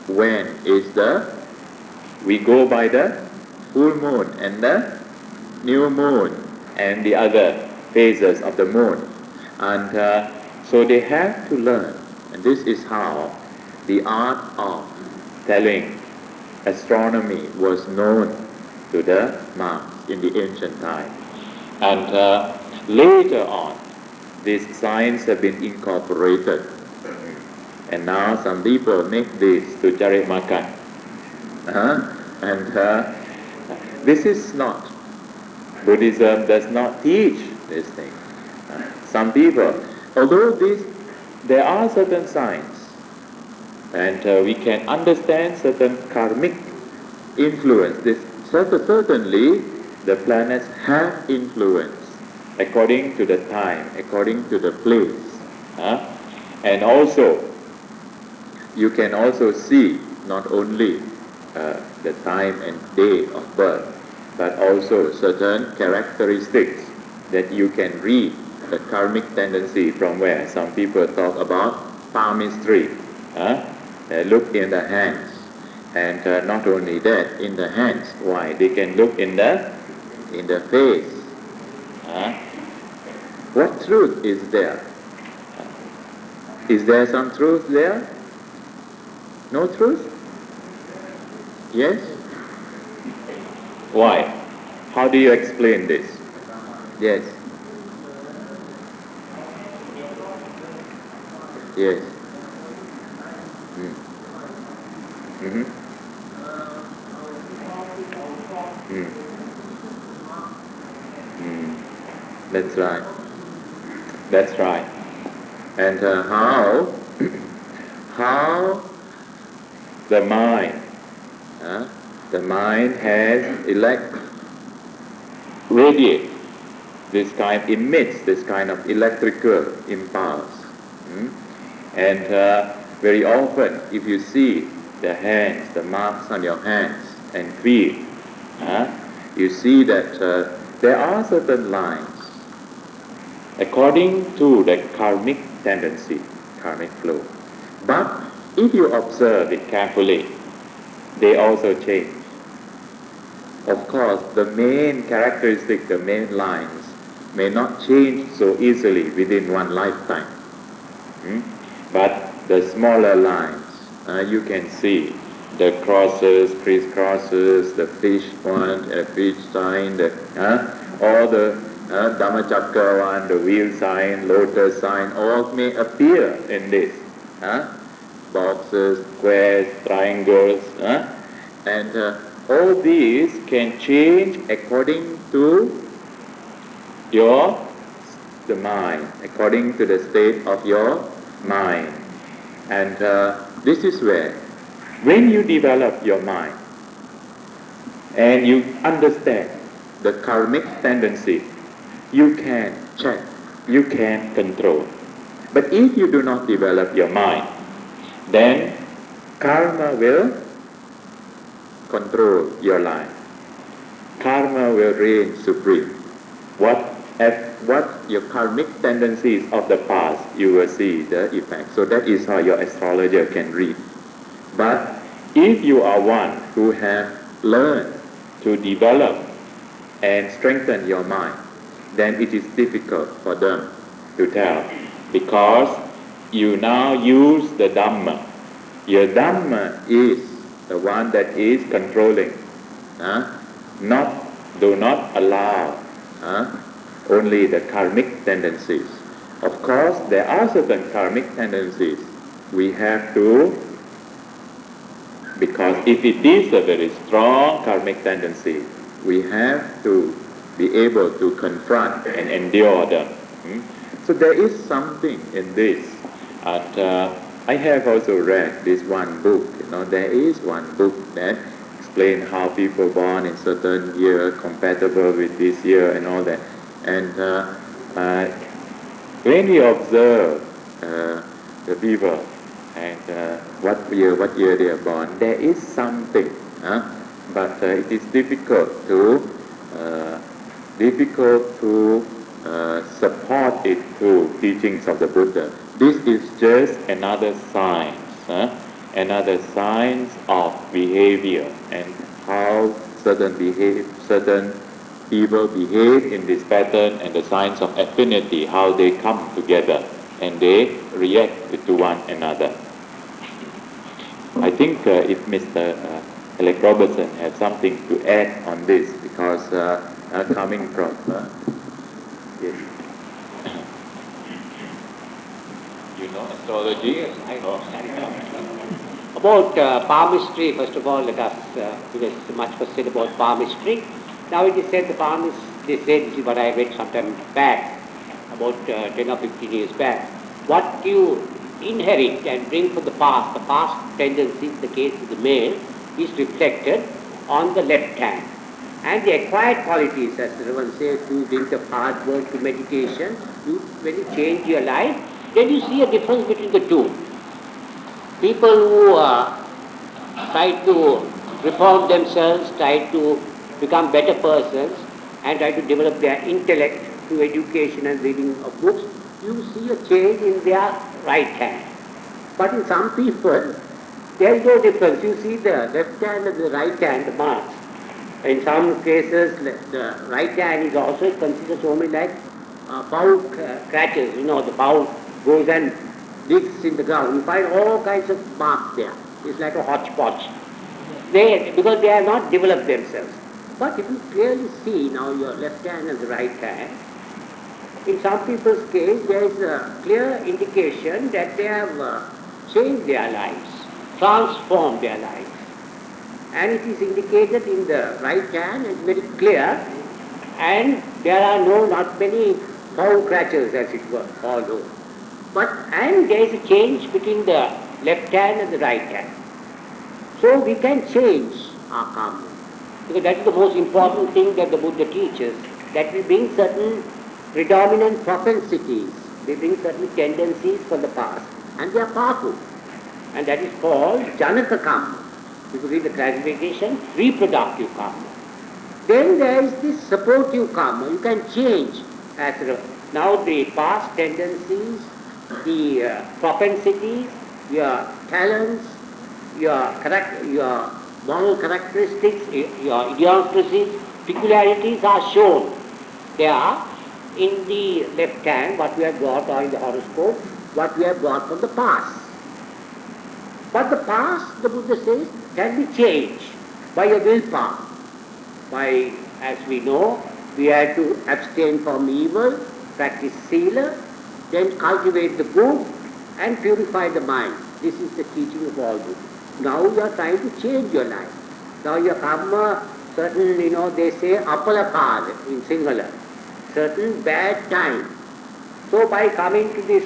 when is we go by the full moon and the new moon and the other phases of the moon. And so they have to learn, and this is how the art of telling astronomy was known to the monks in the ancient time. And later on, this science have been incorporated. And now some people make this to cari makan. And this is not, Buddhism does not teach this thing. Some people, although there are certain signs, and we can understand certain karmic influence. Certainly, the planets have influence according to the time, according to the place. And also, you can also see not only the time and day of birth, but also certain characteristics that you can read the karmic tendency from where some people talk about palmistry. Look in the hands, and not only that, in the hands. Why? They can look in the face. What truth is there? Is there some truth there? No truth? Yes? Why? How do you explain this? Yes. Yes. Mm. Mm-hmm. Mm. Mm. That's right. That's right. And how the mind, uh, the mind has radiate emits this kind of electrical impulse. Mm? And very often, if you see the hands, the marks on your hands and feet, uh, you see that there are certain lines according to the karmic tendency, karmic flow. But if you observe it carefully, they also change. Of course, the main characteristic, the main lines, may not change so easily within one lifetime. Hmm? But the smaller lines, you can see the crosses, crisscrosses, the fish one, fish sign, all the Dhammachakra one, the wheel sign, lotus sign, all may appear in this. Boxes, squares, triangles, and all these can change according to the mind, according to the state of your mind. And this is where, when you develop your mind and you understand the karmic tendency, you can check, you can control. But if you do not develop your mind, then karma will control your life. Karma will reign supreme. What your karmic tendencies of the past, you will see the effect. So that is how your astrologer can read. But if you are one who have learned to develop and strengthen your mind, then it is difficult for them to tell, because you now use the Dhamma. Your Dhamma is the one that is controlling. Do not allow only the karmic tendencies. Of course, there are certain karmic tendencies we have to, because if it is a very strong karmic tendency, we have to be able to confront and endure them. So there is something in this. And I have also read this one book. There is one book that explains how people born in certain year compatible with this year and all that. And when we observe the people and what year they are born, there is something, but it is difficult to support it through teachings of the Buddha. This is just another science of behavior and how certain people behave in this pattern, and the signs of affinity, how they come together and they react to one another. I think if Mr. Alec Robertson has something to add on this, because coming from yes. You know astrology? Yes, I know. About palmistry, first of all, let us, because much was said about palmistry. Now it is said they said, this is what I read some time back, about 10 or 15 years back, what you inherit and bring from the past tendencies, the case of the male, is reflected on the left hand. And the acquired qualities, as everyone says, you drink of hard work to meditation, when you change your life, then you see a difference between the two. People who try to reform themselves, try to become better persons, and try to develop their intellect through education and reading of books, you see a change in their right hand. But in some people, there is no difference. You see the left hand and the right hand, the marks. In some cases, the right hand is also considered only like bow scratches. The bow goes and digs in the ground. You find all kinds of marks there. It's like a hodgepodge. Because they have not developed themselves. But if you clearly see now your left hand and the right hand, in some people's case there is a clear indication that they have changed their lives, transformed their lives. And it is indicated in the right hand, it's very clear, and there are not many foul scratches as it were, although. And there is a change between the left hand and the right hand. So we can change our karma. Because that is the most important thing that the Buddha teaches, that we bring certain predominant propensities, we bring certain tendencies from the past, and they are powerful. And that is called Janaka karma. If you read the classification, reproductive karma. Then there is this supportive karma. You can change now the past tendencies, the propensities, your talents, your moral characteristics, your idiosyncrasies, peculiarities are shown there in the left hand, what we have got, or in the horoscope, what we have got from the past. But the past, the Buddha says, can be changed by your willpower. By, as we know, we have to abstain from evil, practice sila, then cultivate the good and purify the mind. This is the teaching of all Buddha. Now you are trying to change your life. Now your karma, certain, they say apalakad in Sinhala, certain bad time. So by coming to this,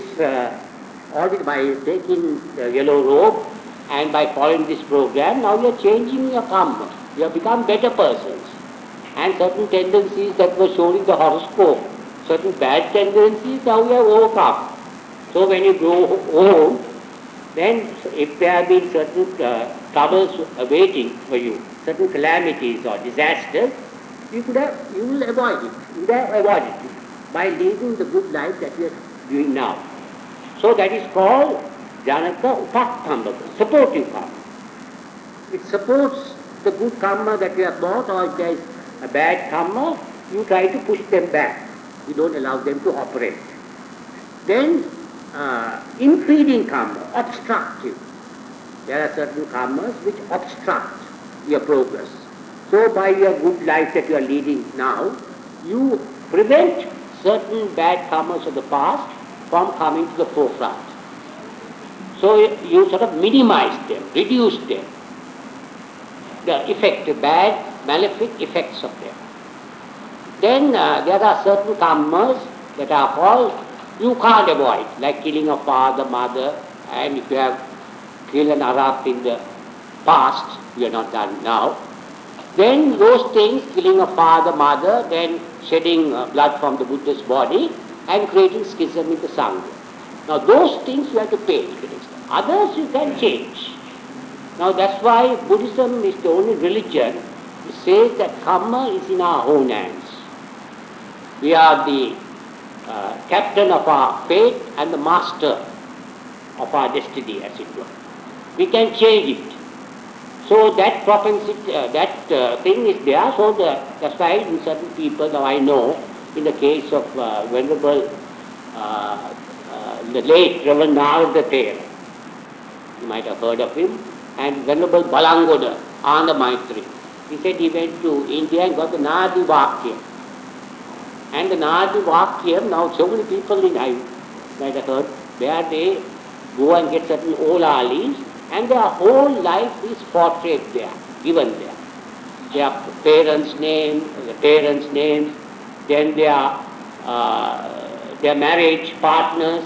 by taking the yellow robe and by following this program, now you are changing your karma. You have become better persons. And certain tendencies that were shown in the horoscope, certain bad tendencies, now you have overcome. So when you grow old, then if there have been certain troubles awaiting for you, certain calamities or disasters, you will avoid it. You would have avoided it by leading the good life that you are doing now. So that is called Janaka Upakambhaka, supportive karma. It supports the good karma that you have bought, or if there is a bad karma, you try to push them back. You don't allow them to operate. Then impeding karma, obstructive. There are certain karmas which obstruct your progress. So by your good life that you are leading now, you prevent certain bad karmas of the past from coming to the forefront. So you sort of minimize them, reduce them, the effect, the bad, malefic effects of them. Then there are certain karmas that are called you can't avoid, like killing a father, mother, and if you have killed an Arab in the past, you are not done now, then those things, killing a father, mother, then shedding blood from the Buddha's body, and creating schism in the Sangha. Now those things you have to pay. Others you can change. Now that's why Buddhism is the only religion which says that karma is in our own hands. We are the captain of our fate and the master of our destiny, as it were. We can change it. So that propensity, thing is there. So that's why in certain people, now I know, in the case of Venerable, the late Reverend Narada Thera, you might have heard of him, and Venerable Balangoda, Ananda Maitri. He said he went to India and got the Nadi Vakya. And the Nadi Vakya, now so many people in I might have heard, where they go and get certain ola leaves, and their whole life is portrayed there, given there. Their parents' names, then their marriage partners,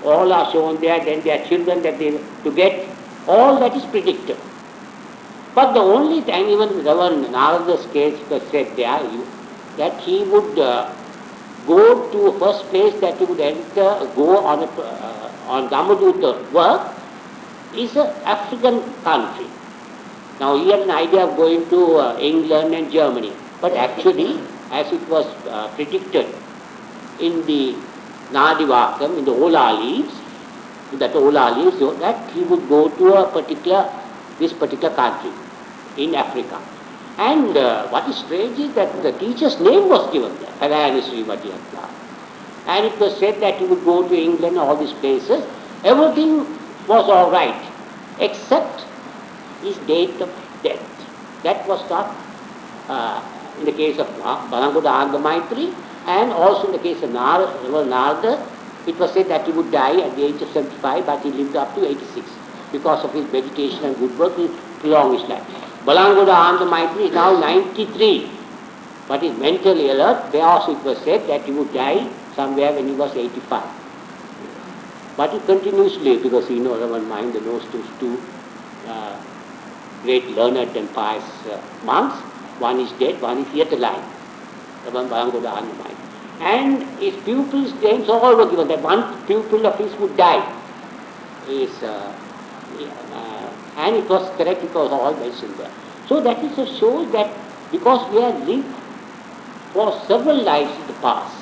all are shown there, then their children that they to get, all that is predicted. But the only thing, even Reverend Narada's case was said there, that he would go to first place that he would enter, go on Dhammaduta work, is an African country. Now he had an idea of going to England and Germany, but actually, as it was predicted in the Nadivakam, in the Ola leaves, that he would go to this particular country in Africa. And what is strange is that the teacher's name was given there, Parayana Srimati Atma. And it was said that he would go to England and all these places. Everything was all right, except his date of death. That was not in the case of Balangoda Anga Maitri, and also in the case of Narada, it was said that he would die at the age of 75, but he lived up to 86. Because of his meditation and good work, he prolonged his life. Balangoda Anga Maitri is now 93, but he's mentally alert. There also it was said that he would die somewhere when he was 85. But he continues to live because he knows our mind, the knows two great learned and pious monks. One is dead, one is yet alive. Balangoda Anga Maitri. And his pupils' names all were given. That one pupil of his would die. And it was correct, it was all mentioned there. So that is a show that because we have lived for several lives in the past,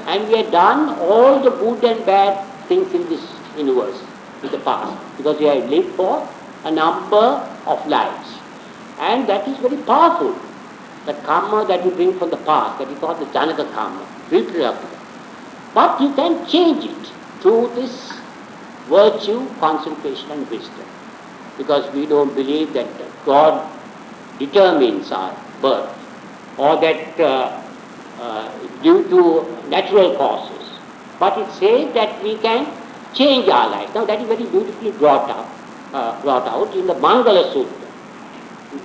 and we have done all the good and bad things in this universe in the past, because we have lived for a number of lives. And that is very powerful. The karma that you bring from the past, that is called the Janaka karma, but you can change it through this virtue, concentration and wisdom. Because we don't believe that God determines our birth, or that due to natural causes. But it says that we can change our life. Now that is very beautifully brought out in the Mangala Sutra.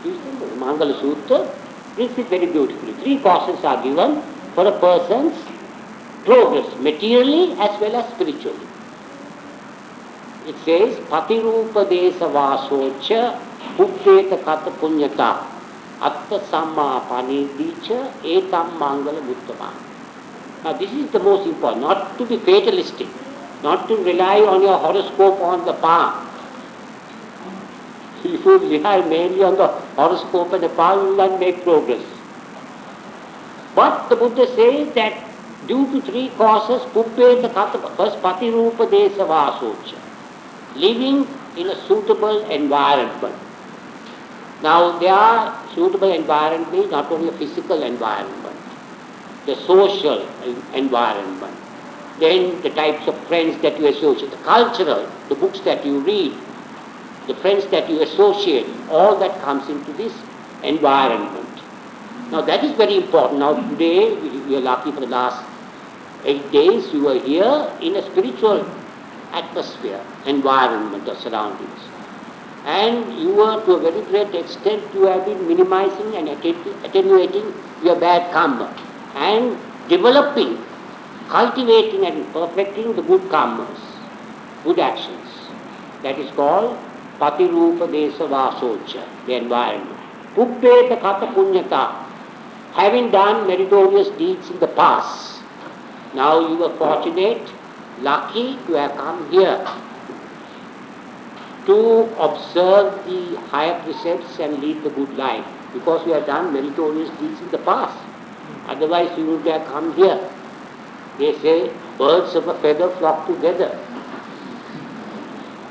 The Mangala Sutra brings it very beautifully. 3 causes are given for a person's progress, materially as well as spiritually. It says, Patirupa desa vasocha puppeta kata punyata atta samma panidicha etam mangala muttama. Now this is the most important, not to be fatalistic, not to rely on your horoscope on the palm. If you rely mainly on the horoscope and the palm, you will not make progress. But the Buddha says that due to 3 causes, puppeta kata, first patirupa desa vasocha, living in a suitable environment. Now there are suitable environment, not only a physical environment, the social environment, then the types of friends that you associate, the cultural, the books that you read, the friends that you associate, all that comes into this environment. Now that is very important. Now today, we are lucky for the last 8 days, we were here in a spiritual atmosphere, environment or surroundings. And you were to a very great extent, you have been minimizing and attenuating your bad karma and developing, cultivating and perfecting the good karmas, good actions. That is called Patirupa Desa Vasocha, the environment. Puppeta Kata Punyata, having done meritorious deeds in the past. Now you were fortunate, lucky to have come here to observe the higher precepts and lead the good life, because you have done meritorious deeds in the past. Otherwise you would have come here. They say birds of a feather flock together.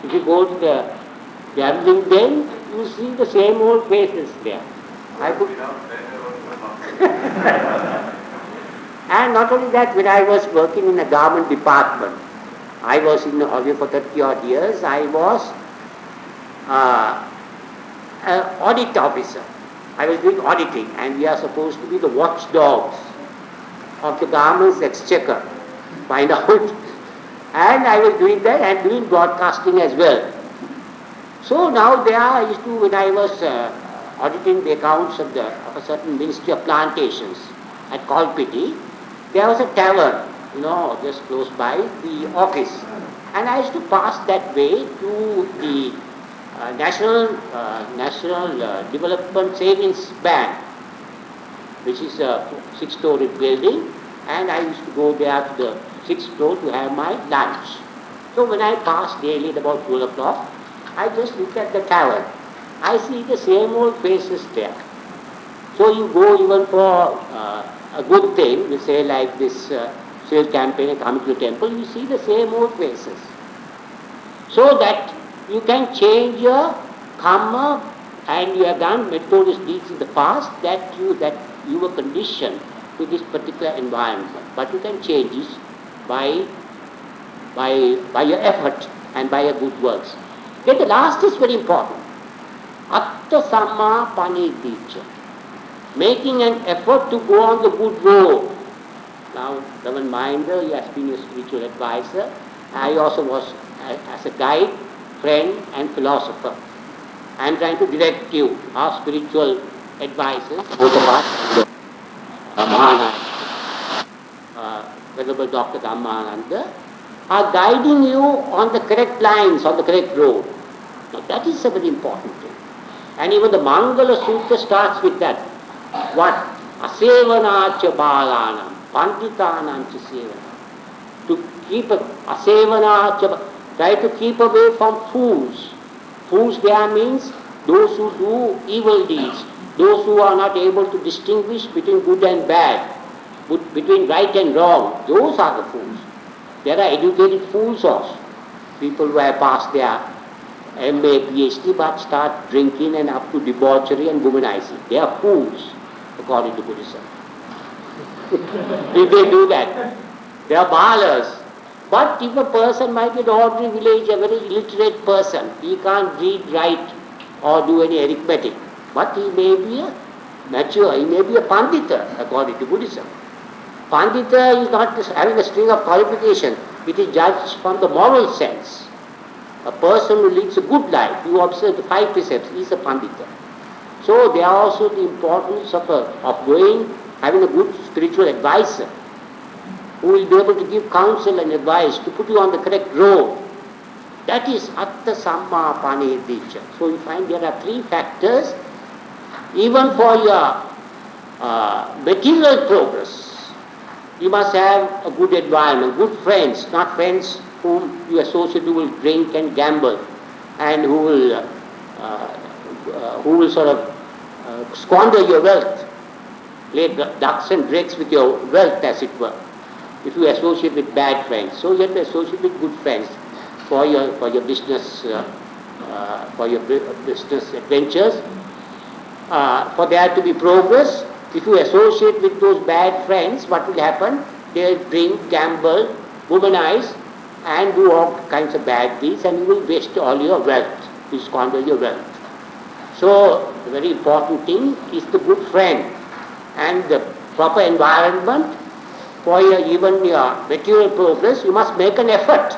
If you go to the gambling den, you see the same old faces there. And not only that, when I was working in a garment department, I was in the Hollywood for 30 odd years, I was an audit officer. I was doing auditing, and we are supposed to be the watchdogs of the garment's exchequer. Find out. And I was doing that and doing broadcasting as well. So now there I used to, when I was auditing the accounts of a certain Ministry of Plantations at Kolpiti, there was a tavern, just close by the office. And I used to pass that way to the National Development Savings Bank, which is a 6-story building, and I used to go there to the 6th floor to have my lunch. So when I pass daily at about 12 o'clock, I just look at the tavern. I see the same old faces there. So you go even for a good thing, we say like this sale campaign coming to the temple, you see the same old faces. So that you can change your karma, and you have done meritorious deeds in the past that you were conditioned to this particular environment. But you can change this by your effort and by your good works. Then the last is very important. Atta samma panidicca. making an effort to go on the good road. Now, Reverend Mahinda, he has been a spiritual advisor. I also was as a guide, friend and philosopher. I am trying to direct you, our spiritual advisors, both of us, Venerable Dr. Dhammananda, are guiding you on the correct lines, on the correct road. Now that is a very important thing. And even the Mangala Sutra starts with that. What? Asevana cha balanam, panditanam cha sevana. To keep asevana cha, try to keep away from fools. Fools there means those who do evil deeds, those who are not able to distinguish between good and bad, between right and wrong. Those are the fools. There are educated fools also. People who have passed their MA, PhD but start drinking and up to debauchery and womanizing. They are fools, according to Buddhism. If they do that, they are balas. But if a person might be an ordinary village, a very illiterate person, he can't read, write or do any arithmetic, but he may be a mature, he may be a pandita, according to Buddhism. Pandita is not having a string of qualification, it is judged from the moral sense. A person who leads a good life, who observes the 5 precepts, is a pandita. So there are also the importance of having a good spiritual advisor who will be able to give counsel and advice to put you on the correct road. That is Atta Samma Pane Diksha. So you find there are 3 factors, even for your material progress. You must have a good environment, good friends, not friends whom you associate who will drink and gamble and who will sort of squander your wealth, play ducks and drakes with your wealth, as it were, if you associate with bad friends. So you have to associate with good friends for your business business adventures. For there to be progress, if you associate with those bad friends, what will happen? They will drink, gamble, womanize and do all kinds of bad deeds, and you will waste all your wealth, you squander your wealth. So the very important thing is the good friend and the proper environment. For even your material progress, you must make an effort.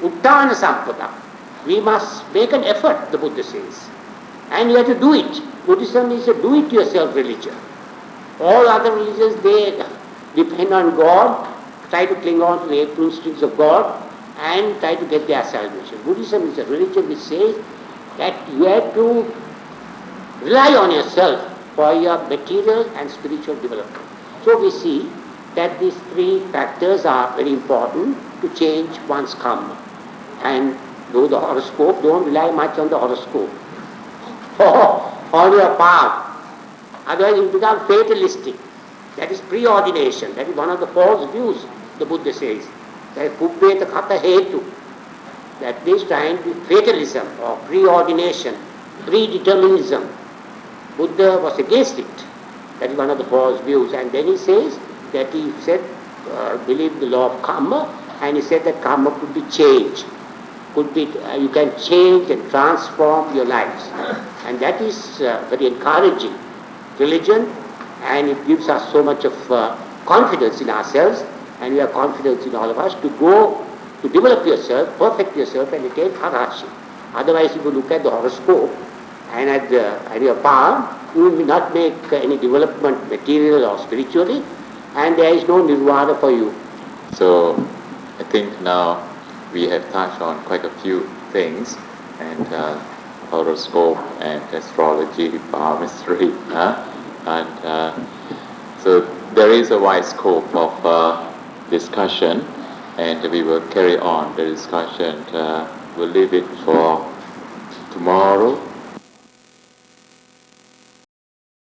Uttana Sampada. We must make an effort, the Buddha says. And you have to do it. Buddhism is a do-it-yourself religion. All other religions, they depend on God, try to cling on to the 8 principles of God and try to get their salvation. Buddhism is a religion which says that you have to rely on yourself for your material and spiritual development. So we see that these 3 factors are very important to change one's karma. And though the horoscope, don't rely much on the horoscope on your path. Otherwise you become fatalistic. That is preordination. That is one of the false views, the Buddha says. That is pubbeta kata hetu. That means trying to fatalism or preordination, predeterminism. Buddha was against it. That is one of the false views. And then he says that he said, believe the law of karma, and he said that karma could be changed. Could be, you can change and transform your lives. And that is very encouraging religion, and it gives us so much of confidence in ourselves, and we have confidence in all of us to go to develop yourself, perfect yourself, and attain harashi. Otherwise, if you look at the horoscope and at your palm, you will not make any development material or spiritually, and there is no nirvana for you. So I think now we have touched on quite a few things, and horoscope and astrology, palmistry, and so there is a wide scope of discussion, and we will carry on the discussion. We'll leave it for tomorrow